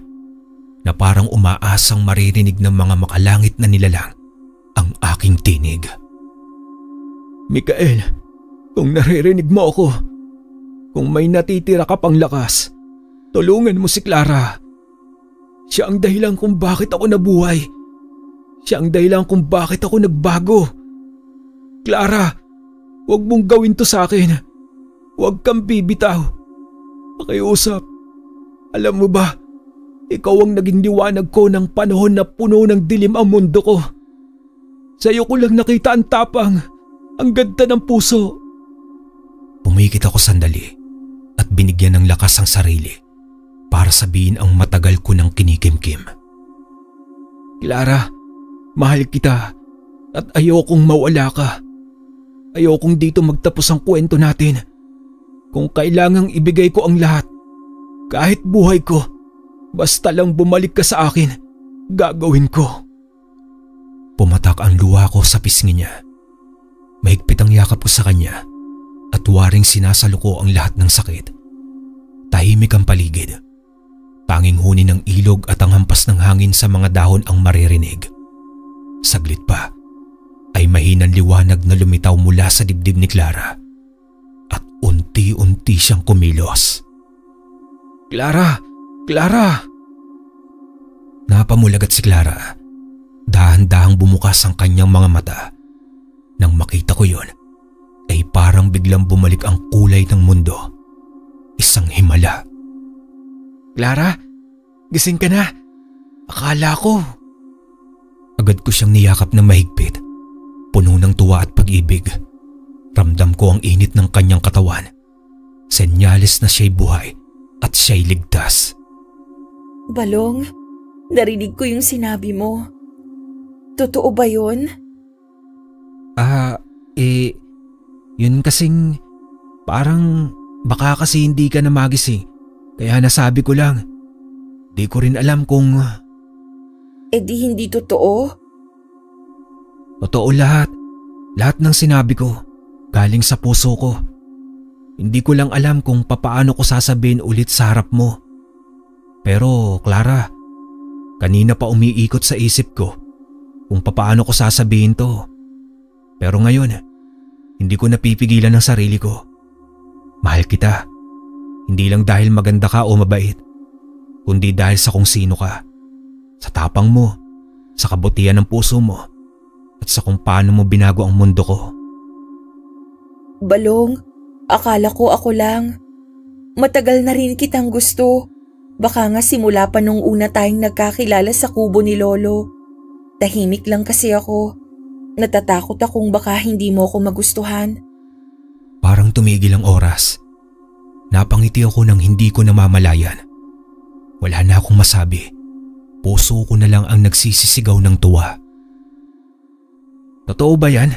na parang umaasang maririnig ng mga makalangit na nilalang ang aking tinig. Mikael, kung naririnig mo ako, kung may natitira ka pang lakas, tulungan mo si Clara. Siya ang dahilan kung bakit ako nabuhay. Siya ang dahilan kung bakit ako nagbago. Clara, huwag mong gawin to sa akin. Huwag kang bibitaw. Pakiusap. Alam mo ba, ikaw ang naging liwanag ko ng panahon na puno ng dilim ang mundo ko. Sa'yo ko lang nakita ang tapang, ang ganda ng puso. Pumikit ako sandali at binigyan ng lakas ang sarili para sabihin ang matagal ko ng kinikimkim. Clara, mahal kita at ayokong mawala ka. Ayokong dito magtapos ang kwento natin. Kung kailangang ibigay ko ang lahat, kahit buhay ko, basta lang bumalik ka sa akin, gagawin ko. Pumatak ang luha ko sa pisngi niya. Mahigpit ang yakap ko sa kanya at waring sinasaluko ang lahat ng sakit. Tahimik ang paligid. Tanging huni ng ilog at ang hampas ng hangin sa mga dahon ang maririnig. Saglit pa ay mahinang liwanag na lumitaw mula sa dibdib ni Clara at unti-unti siyang kumilos. Clara! Clara! Napamulagat si Clara. Dahan-dahang bumukas ang kanyang mga mata. Nang makita ko yon, ay parang biglang bumalik ang kulay ng mundo. Isang himala. Clara, gising ka na. Akala ko. Agad ko siyang niyakap na mahigpit. Puno ng tuwa at pag-ibig. Ramdam ko ang init ng kanyang katawan. Senyales na siya'y buhay at siya'y ligtas. Balong, narinig ko yung sinabi mo. Totoo ba yun? Yun kasing parang baka kasi hindi ka na magising. Kaya nasabi ko lang. Di ko rin alam kung… Di hindi totoo? Totoo lahat. Lahat ng sinabi ko, galing sa puso ko. Hindi ko lang alam kung papaano ko sasabihin ulit sa harap mo. Pero Clara, kanina pa umiikot sa isip ko kung papaano ko sasabihin to. Pero ngayon, hindi ko napipigilan ang sarili ko. Mahal kita. Hindi lang dahil maganda ka o mabait, kundi dahil sa kung sino ka. Sa tapang mo, sa kabutihan ng puso mo, at sa kung paano mo binago ang mundo ko. Balong, akala ko ako lang. Matagal na rin kitang gusto. Baka nga simula pa nung una tayong nagkakilala sa kubo ni Lolo. Tahimik lang kasi ako. Natatakot akong baka hindi mo ako magustuhan. Parang tumigil ang oras. Napangiti ako nang hindi ko namamalayan. Wala na akong masabi. Puso ko na lang ang nagsisisigaw ng tuwa. Totoo ba yan?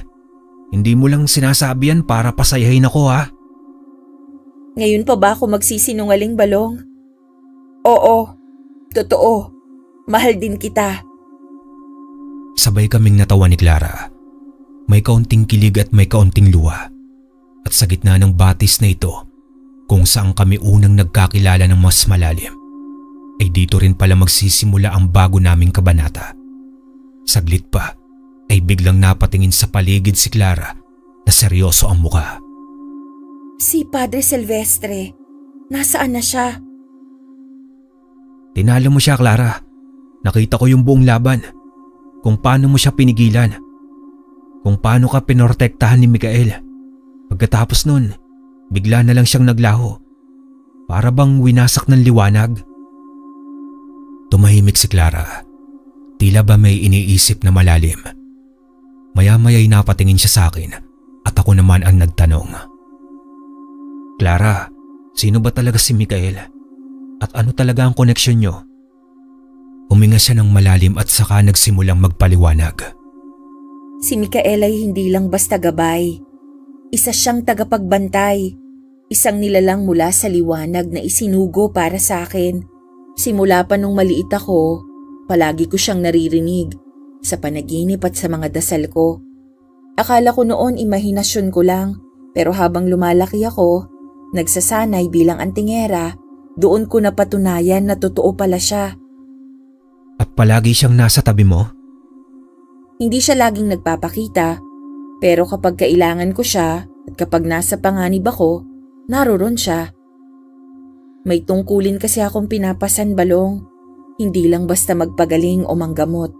Hindi mo lang sinasabi yan para pasayahin ako, ha? Ngayon pa ba ako magsisinungaling, Balong? Oo, totoo. Mahal din kita. Sabay kaming natawa ni Clara. May kaunting kilig at may kaunting luha. At sa gitna ng batis na ito, kung saan kami unang nagkakilala ng mas malalim, ay dito rin pala magsisimula ang bago naming kabanata. Saglit pa, ay biglang napatingin sa paligid si Clara na seryoso ang mukha. Si Padre Silvestre, nasaan na siya? Tinalo mo siya, Clara. Nakita ko yung buong laban. Kung paano mo siya pinigilan. Kung paano ka pinortektahan ni Mikael. Pagkatapos nun, bigla na lang siyang naglaho. Para bang winasak ng liwanag. Tumahimik si Clara. Tila ba may iniisip na malalim. Maya-maya'y napatingin siya sa akin at ako naman ang nagtanong. Clara, sino ba talaga si Mikael? At ano talaga ang koneksyon nyo? Huminga siya ng malalim at saka nagsimulang magpaliwanag. Si Mikael ay hindi lang basta gabay. Isa siyang tagapagbantay. Isang nilalang mula sa liwanag na isinugo para sa akin. Simula pa nung maliit ako, palagi ko siyang naririnig. Sa panaginip at sa mga dasal ko. Akala ko noon imahinasyon ko lang, pero habang lumalaki ako, nagsasanay bilang antingera, doon ko napatunayan na totoo pala siya. At palagi siyang nasa tabi mo? Hindi siya laging nagpapakita, pero kapag kailangan ko siya at kapag nasa panganib ako, naroon siya. May tungkulin kasi akong pinapasan, Balong, hindi lang basta magpagaling o manggamot.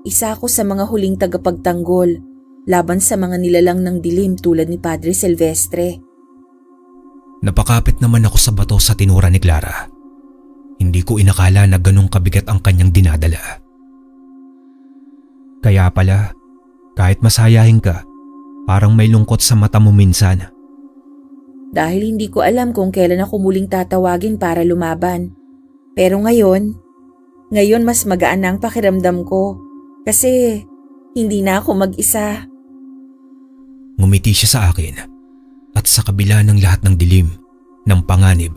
Isa ako sa mga huling tagapagtanggol laban sa mga nilalang ng dilim tulad ni Padre Silvestre. Napakapit naman ako sa bato sa tinura ni Clara. Hindi ko inakala na ganong kabigat ang kanyang dinadala. Kaya pala, kahit masayahin ka, parang may lungkot sa mata mo minsan. Dahil hindi ko alam kung kailan ako muling tatawagin para lumaban. Pero ngayon mas magaan na ang pakiramdam ko kasi hindi na ako mag-isa. Ngumiti siya sa akin at sa kabila ng lahat ng dilim, ng panganib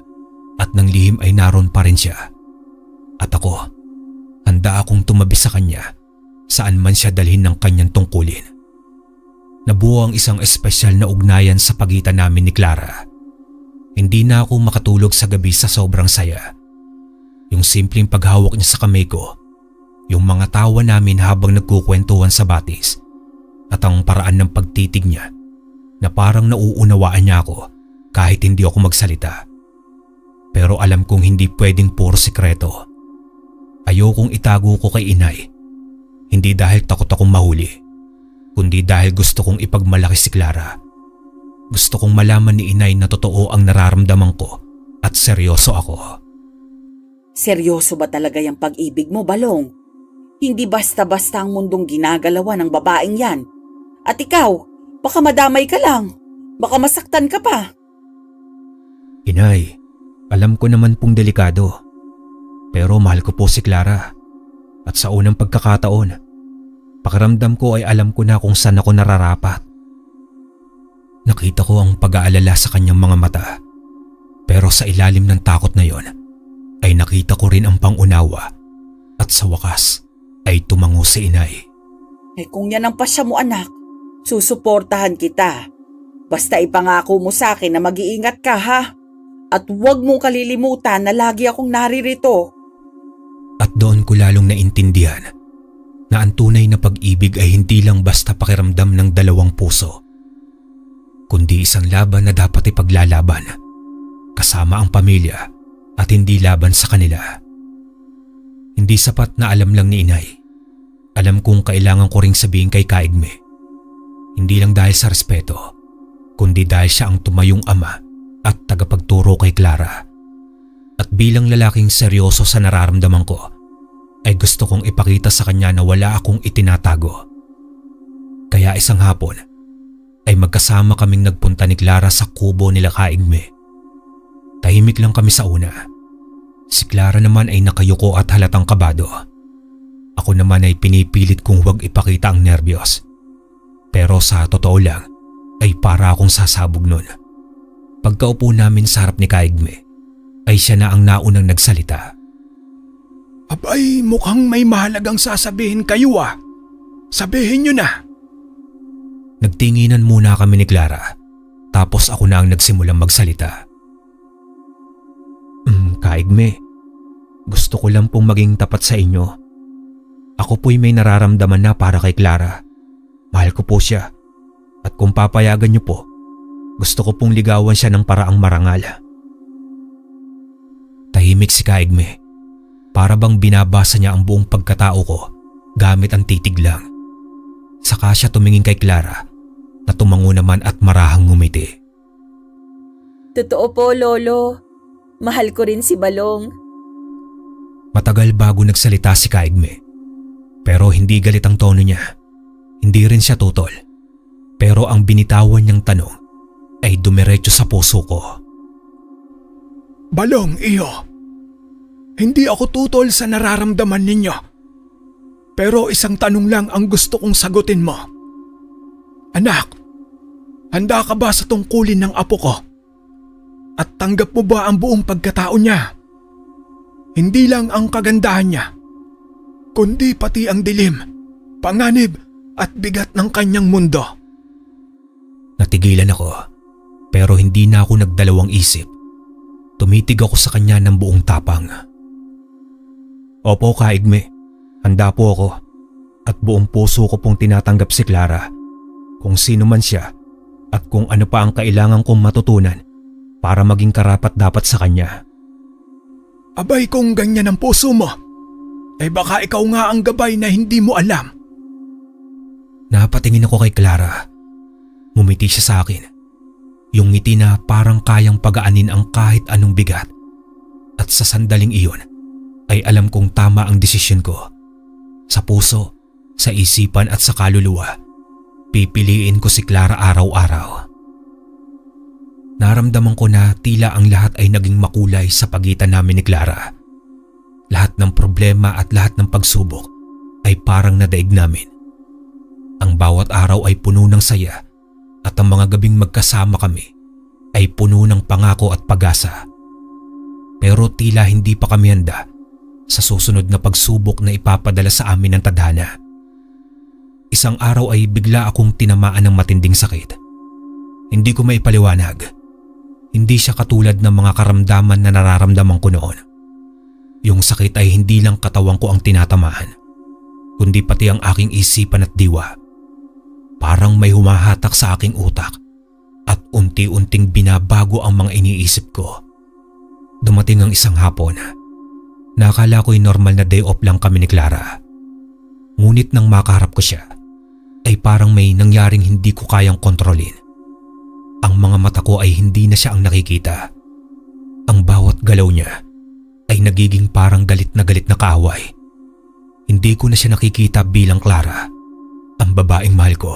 at ng lihim ay naroon pa rin siya. At ako, handa akong tumabi sa kanya saan man siya dalhin ng kanyang tungkulin. Nabuo ang isang espesyal na ugnayan sa pagitan namin ni Clara. Hindi na ako makatulog sa gabi sa sobrang saya. Yung simpleng paghawak niya sa kamay ko, yung mga tawa namin habang nagkukwentuhan sa batis, at ang paraan ng pagtitig niya na parang nauunawaan niya ako kahit hindi ako magsalita. Pero alam kong hindi pwedeng puro sikreto. Ayokong itago ko kay inay, hindi dahil takot akong mahuli, kundi dahil gusto kong ipagmalaki si Clara. Gusto kong malaman ni inay na totoo ang nararamdaman ko at seryoso ako. Seryoso ba talaga yung pag-ibig mo, Balong? Hindi basta-basta ang mundong ginagalawa ng babaeng yan. At ikaw, baka madamay ka lang. Baka masaktan ka pa. Inay, alam ko naman pong delikado. Pero mahal ko po si Clara. At sa unang pagkakataon, pakiramdam ko ay alam ko na kung saan ako nararapat. Nakita ko ang pag-aalala sa kanyang mga mata. Pero sa ilalim ng takot na yon, ay nakita ko rin ang pangunawa. At sa wakas, ay tumango si inay. Kung yan ang pasya mo, anak, susuportahan kita. Basta ipangako mo sa akin na mag-iingat ka, ha? At huwag mong kalilimutan na lagi akong naririto. At doon ko lalong naintindihan na ang tunay na pag-ibig ay hindi lang basta pakiramdam ng dalawang puso, kundi isang laban na dapat ipaglalaban kasama ang pamilya at hindi laban sa kanila. Hindi sapat na alam lang ni inay. Alam kong kailangan ko ring sabihin kay Kaigme. Hindi lang dahil sa respeto, kundi dahil siya ang tumayong ama at tagapagturo kay Clara. At bilang lalaking seryoso sa nararamdaman ko, ay gusto kong ipakita sa kanya na wala akong itinatago. Kaya isang hapon, ay magkasama kaming nagpunta ni Clara sa kubo nila Kaigme. Tahimik lang kami sa una. Si Clara naman ay nakayuko at halatang kabado. Ako naman ay pinipilit kong huwag ipakita ang nerbiyos. Pero sa totoo lang, ay para akong sasabog nun. Pagkaupo namin sa harap ni Kaigme, ay siya na ang naunang nagsalita. Abay, mukhang may mahalagang sasabihin kayo ah. Sabihin nyo na. Nagtinginan muna kami ni Clara, tapos ako na ang nagsimulang magsalita. Kaigme, gusto ko lang pong maging tapat sa inyo. Ako po'y may nararamdaman na para kay Clara. Mahal ko po siya. At kung papayagan niyo po, gusto ko pong ligawan siya ng paraang marangal. Tahimik si Kaigme. Para bang binabasa niya ang buong pagkatao ko gamit ang titig lang. Saka siya tumingin kay Clara na tumango naman at marahang ngumiti. Totoo po, Lolo. Mahal ko rin si Balong. Matagal bago nagsalita si Kaigme. Pero hindi galit ang tono niya. Hindi rin siya tutol. Pero ang binitawan niyang tanong ay dumiretso sa puso ko. Balong, iyo. Hindi ako tutol sa nararamdaman ninyo. Pero isang tanong lang ang gusto kong sagutin mo. Anak, handa ka ba sa tungkulin ng apo ko? At tanggap mo ba ang buong pagkatao niya? Hindi lang ang kagandahan niya, kundi pati ang dilim, panganib at bigat ng kanyang mundo. Natigilan ako, pero hindi na ako nagdalawang isip. Tumitig ako sa kanya ng buong tapang. Opo, Kaigme, handa po ako at buong puso ko pong tinatanggap si Clara, kung sino man siya at kung ano pa ang kailangan kong matutunan para maging karapat-dapat sa kanya. Abay, kung ganyan ang puso mo, baka ikaw nga ang gabay na hindi mo alam Napatingin ako kay Clara. Ngumiti siya sa akin. Yung ngiti na parang kayang pagaanin ang kahit anong bigat. At sa sandaling iyon ay alam kong tama ang desisyon ko. Sa puso, sa isipan at sa kaluluwa, pipiliin ko si Clara araw-araw. Naramdaman ko na tila ang lahat ay naging makulay sa pagitan namin ni Clara. Lahat ng problema at lahat ng pagsubok ay parang nadaig namin. Ang bawat araw ay puno ng saya at ang mga gabing magkasama kami ay puno ng pangako at pag-asa. Pero tila hindi pa kami handa sa susunod na pagsubok na ipapadala sa amin ng tadhana. Isang araw ay bigla akong tinamaan ng matinding sakit. Hindi ko maipaliwanag. Hindi siya katulad ng mga karamdaman na nararamdaman ko noon. Yung sakit ay hindi lang katawan ko ang tinatamaan, kundi pati ang aking isipan at diwa. Parang may humahatak sa aking utak at unti-unting binabago ang mga iniisip ko. Dumating ang isang hapon. Nakala ko'y normal na day off lang kami ni Clara. Ngunit nang makaharap ko siya, ay parang may nangyaring hindi ko kayang kontrolin. Ang mga mata ko ay hindi na siya ang nakikita. Ang bawat galaw niya ay nagiging parang galit na kaaway. Hindi ko na siya nakikita bilang Clara, ang babaeng mahal ko.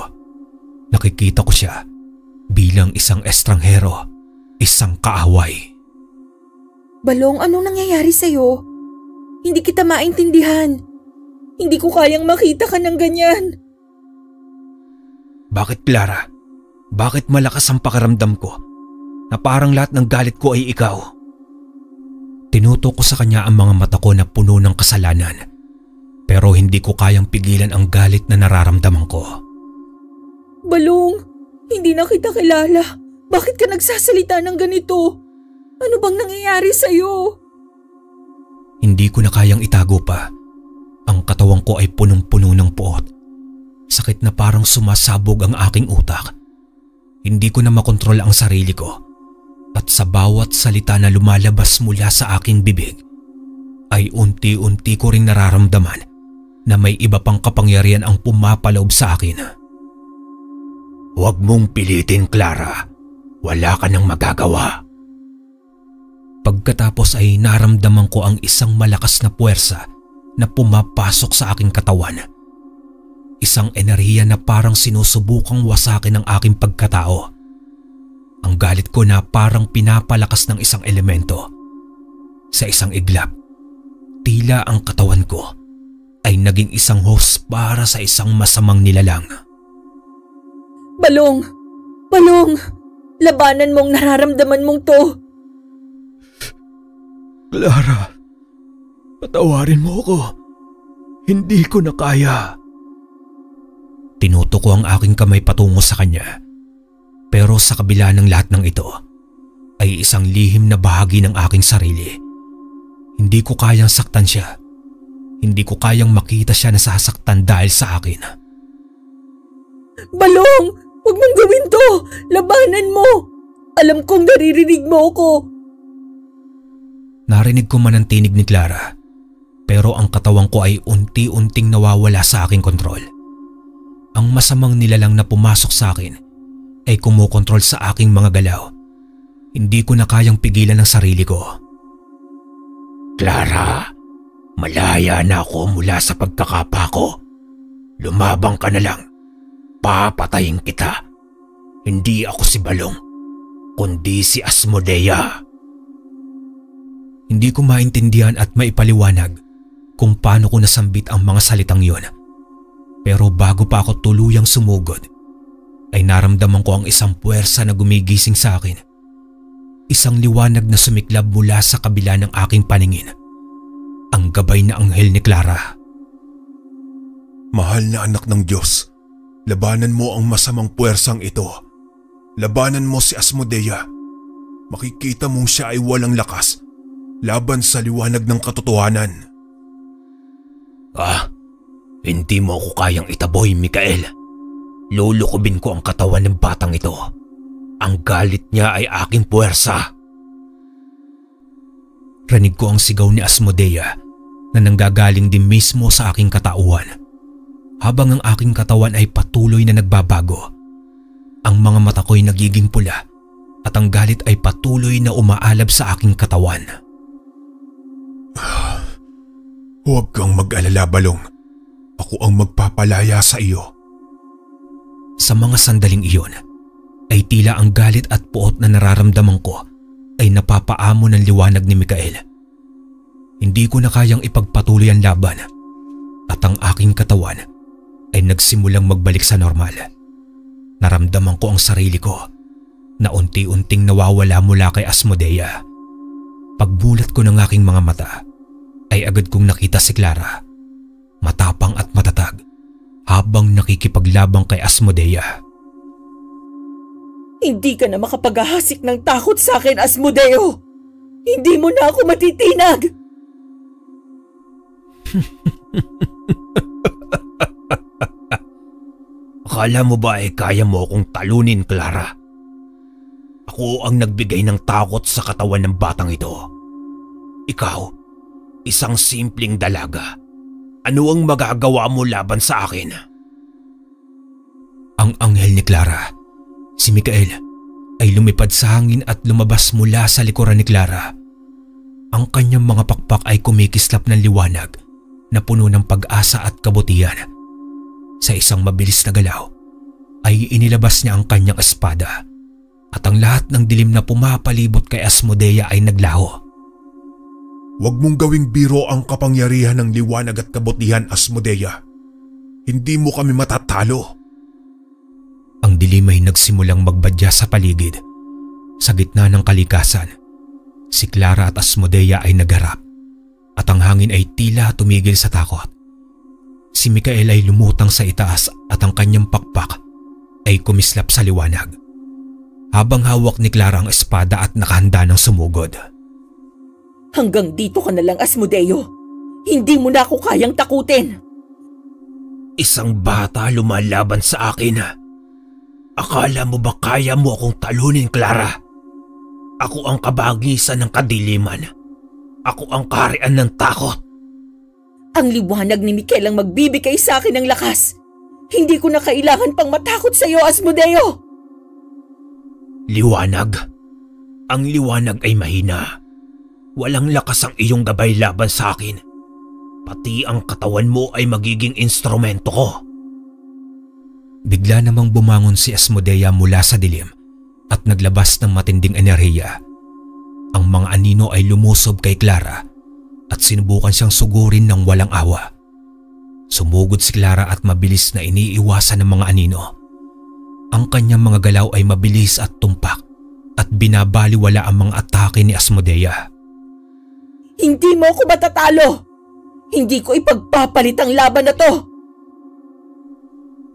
Nakikita ko siya bilang isang estranghero, isang kaaway. Balong, anong nangyayari sa'yo? Hindi kita maintindihan. Hindi ko kayang makita ka ng ganyan. Bakit, Clara? Bakit malakas ang pakiramdam ko na parang lahat ng galit ko ay ikaw? Tinutok ko sa kanya ang mga mata ko na puno ng kasalanan, pero hindi ko kayang pigilan ang galit na nararamdaman ko. Balong, hindi na kita kilala. Bakit ka nagsasalita ng ganito? Ano bang nangyayari sa'yo? Hindi ko na kayang itago pa. Ang katawan ko ay punong-puno ng puot. Sakit na parang sumasabog ang aking utak. Hindi ko na makontrol ang sarili ko. At sa bawat salita na lumalabas mula sa aking bibig, ay unti-unti ko ring nararamdaman na may iba pang kapangyarihan ang pumapaloob sa akin. Huwag mong pilitin, Clara. Wala ka nang magagawa. Pagkatapos ay naramdaman ko ang isang malakas na puwersa na pumapasok sa aking katawan. Isang enerhiya na parang sinusubukang wasakin ang aking pagkatao. Ang galit ko na parang pinapalakas ng isang elemento. Sa isang iglap, tila ang katawan ko ay naging isang host para sa isang masamang nilalang. Balong! Balong! Labanan mong nararamdaman mong to! Clara, patawarin mo ako. Hindi ko na kaya. Tinutok ko ang aking kamay patungo sa kanya. Pero sa kabila ng lahat ng ito, ay isang lihim na bahagi ng aking sarili. Hindi ko kayang saktan siya. Hindi ko kayang makita siya na sasaktan dahil sa akin. Balong! Huwag mong gawin to! Labanan mo! Alam kong naririnig mo ako. Narinig ko man ang tinig ni Clara, pero ang katawan ko ay unti-unting nawawala sa aking kontrol. Ang masamang nilalang na pumasok sa akin ay kumokontrol sa aking mga galaw. Hindi ko na kayang pigilan ang sarili ko. Clara, malaya na ako mula sa pagkakapa ko. Lumabang ka na lang. Papatayin kita. Hindi ako si Balong, kundi si Asmodea. Hindi ko maintindihan at maipaliwanag kung paano ko nasambit ang mga salitang yon. Pero bago pa ako tuluyang sumugod, ay naramdaman ko ang isang puwersa na gumigising sa akin. Isang liwanag na sumiklab mula sa kabila ng aking paningin. Ang gabay na anghel ni Clara. Mahal na anak ng Diyos, labanan mo ang masamang puwersang ito. Labanan mo si Asmodea. Makikita mong siya ay walang lakas laban sa liwanag ng katotohanan. Hindi mo ako kayang itaboy, Mikael. Lulukubin ko ang katawan ng batang ito. Ang galit niya ay aking puwersa. Rinig ko ang sigaw ni Asmodea na nanggagaling din mismo sa aking katauhan. Habang ang aking katawan ay patuloy na nagbabago, ang mga mata ko'y nagiging pula at ang galit ay patuloy na umaalab sa aking katawan. Huwag kang mag-alala, Balong. Ako ang magpapalaya sa iyo. Sa mga sandaling iyon, ay tila ang galit at puot na nararamdaman ko ay napapaamo ng liwanag ni Mikael. Hindi ko na kayang ipagpatuloy ang laban at ang aking katawan ay nagsimulang magbalik sa normal. Naramdaman ko ang sarili ko na unti-unting nawawala mula kay Asmodea. Pagbulat ko ng aking mga mata ay agad kong nakita si Clara, matapang at matatag habang nakikipaglabang kay Asmodea. Hindi ka na makapaghahasik ng takot sa akin, Asmodeo! Hindi mo na ako matitinag! Akala mo ba kaya mo akong talunin, Clara? Ako ang nagbigay ng takot sa katawan ng batang ito. Ikaw, isang simpleng dalaga. Ano ang magagawa mo laban sa akin? Ang anghel ni Clara, si Mikael, ay lumipad sa hangin at lumabas mula sa likuran ni Clara. Ang kanyang mga pakpak ay kumikislap ng liwanag na puno ng pag-asa at kabutihan. Sa isang mabilis na galaw ay inilabas niya ang kanyang espada at ang lahat ng dilim na pumapalibot kay Asmodea ay naglaho. Huwag mong gawing biro ang kapangyarihan ng liwanag at kabutihan, Asmodea. Hindi mo kami matatalo. Ang dilim ay nagsimulang magbadya sa paligid. Sa gitna ng kalikasan, si Clara at Asmodea ay nagharap at ang hangin ay tila tumigil sa takot. Si Mikael ay lumutang sa itaas at ang kanyang pakpak ay kumislap sa liwanag, habang hawak ni Clara ang espada at nakahanda ng sumugod. Hanggang dito ka na lang, Asmodeo. Hindi mo na ako kayang takutin. Isang bata lumalaban sa akin. Akala mo ba kaya mo akong talunin, Clara? Ako ang kabagisan ng kadiliman. Ako ang kaharian ng takot. Ang liwanag ni Mikael ang magbibigay sa akin ng lakas. Hindi ko na kailangan pang matakot sa iyo, Asmodeo. Liwanag? Ang liwanag ay mahina. Walang lakas ang iyong gabay laban sa akin. Pati ang katawan mo ay magiging instrumento ko. Bigla namang bumangon si Asmodea mula sa dilim at naglabas ng matinding enerhiya. Ang mga anino ay lumusob kay Clara at sinubukan siyang sugurin ng walang awa. Sumugod si Clara at mabilis na iniiwasan ng mga anino. Ang kanyang mga galaw ay mabilis at tumpak at binabaliwala ang mga atake ni Asmodea. Hindi mo ako matatalo! Hindi ko ipagpapalit ang laban na to!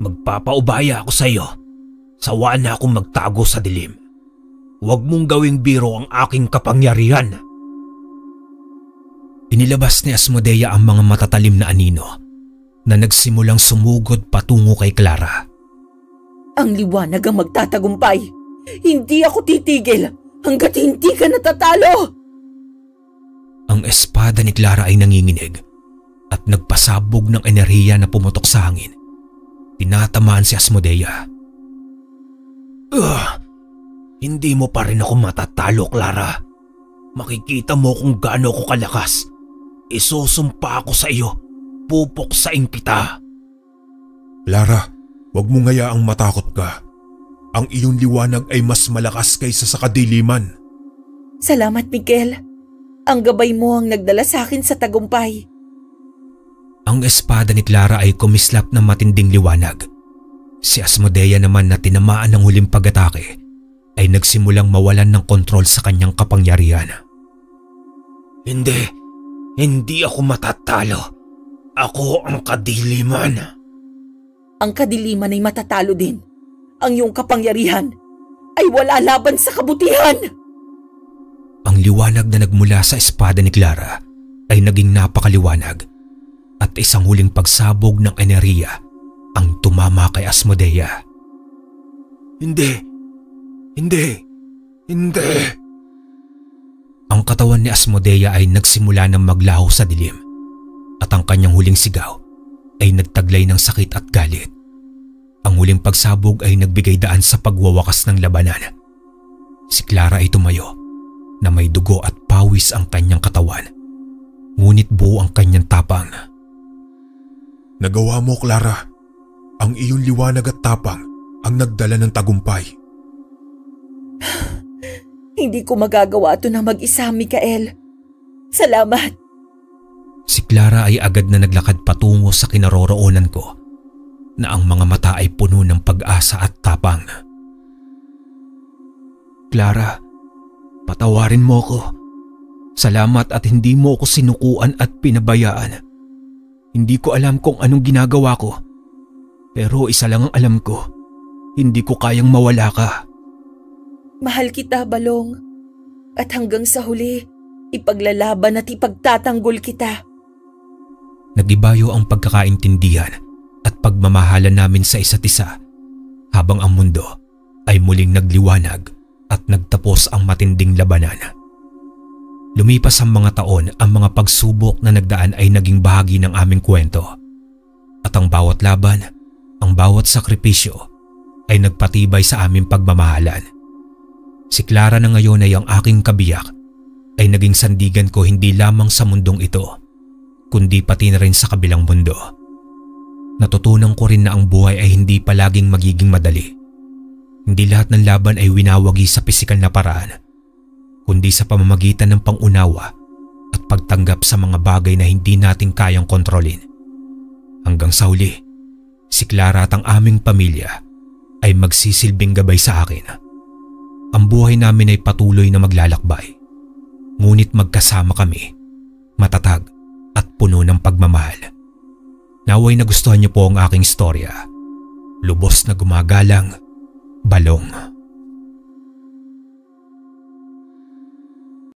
Magpapaubaya ako sa iyo. Sawa na akong magtago sa dilim. Huwag mong gawing biro ang aking kapangyarihan. Inilabas ni Asmodea ang mga matatalim na anino na nagsimulang sumugod patungo kay Clara. Ang liwanag ang magtatagumpay. Hindi ako titigil hanggat hindi ka natatalo. Ang espada ni Clara ay nanginginig at nagpasabog ng enerhiya na pumutok sa hangin. Tinatamaan si Asmodea. Hindi mo pa rin ako matatalo, Clara. Makikita mo kung gaano ako kalakas. Isusumpa ako sa iyo. Pupuksain kita. Clara, huwag mo ngayaang matakot ka. Ang iyong liwanag ay mas malakas kaysa sa kadiliman. Salamat, Mikael. Ang gabay mo ang nagdala sa akin sa tagumpay. Ang espada ni Clara ay kumislap ng matinding liwanag. Si Asmodea naman na tinamaan ng huling pag-atake ay nagsimulang mawalan ng kontrol sa kanyang kapangyarihan. Hindi ako matatalo. Ako ang kadiliman. Ang kadiliman ay matatalo din. Ang iyong kapangyarihan ay wala laban sa kabutihan. Ang liwanag na nagmula sa espada ni Clara ay naging napakaliwanag at isang huling pagsabog ng enerhiya ang tumama kay Asmodea. Hindi. Ang katawan ni Asmodea ay nagsimula ng maglaho sa dilim at ang kanyang huling sigaw ay nagtaglay ng sakit at galit. Ang huling pagsabog ay nagbigay daan sa pagwawakas ng labanan. Si Clara ay tumayo na may dugo at pawis ang kanyang katawan. Ngunit buo ang kanyang tapang. Nagawa mo, Clara. Ang iyong liwanag at tapang ang nagdala ng tagumpay. Hindi ko magagawa ito na mag-isa, Mikael. Salamat. Si Clara ay agad na naglakad patungo sa kinaroroonan ko na ang mga mata ay puno ng pag-asa at tapang. Clara, patawarin mo ko. Salamat at hindi mo ko sinukuan at pinabayaan. Hindi ko alam kung anong ginagawa ko. Pero isa lang ang alam ko, hindi ko kayang mawala ka. Mahal kita, Balong. At hanggang sa huli, ipaglalaban at ipagtatanggol kita. Nagibayo ang pagkakaintindihan at pagmamahalan namin sa isa't isa habang ang mundo ay muling nagliwanag at nagtapos ang matinding labanan. Lumipas ang mga taon, ang mga pagsubok na nagdaan ay naging bahagi ng aming kwento. At ang bawat laban, ang bawat sakripisyo ay nagpatibay sa aming pagmamahalan. Si Clara na ngayon ay ang aking kabiyak ay naging sandigan ko hindi lamang sa mundong ito, kundi pati na rin sa kabilang mundo. Natutunan ko rin na ang buhay ay hindi palaging magiging madali. Hindi lahat ng laban ay winawagi sa pisikal na paraan, kundi sa pamamagitan ng pangunawa at pagtanggap sa mga bagay na hindi natin kayang kontrolin. Hanggang sa huli, si Clara at ang aming pamilya ay magsisilbing gabay sa akin. Ang buhay namin ay patuloy na maglalakbay, ngunit magkasama kami, matatag at puno ng pagmamahal. Naway nagustuhan niyo po ang aking istorya. Lubos na gumagalang, Balong.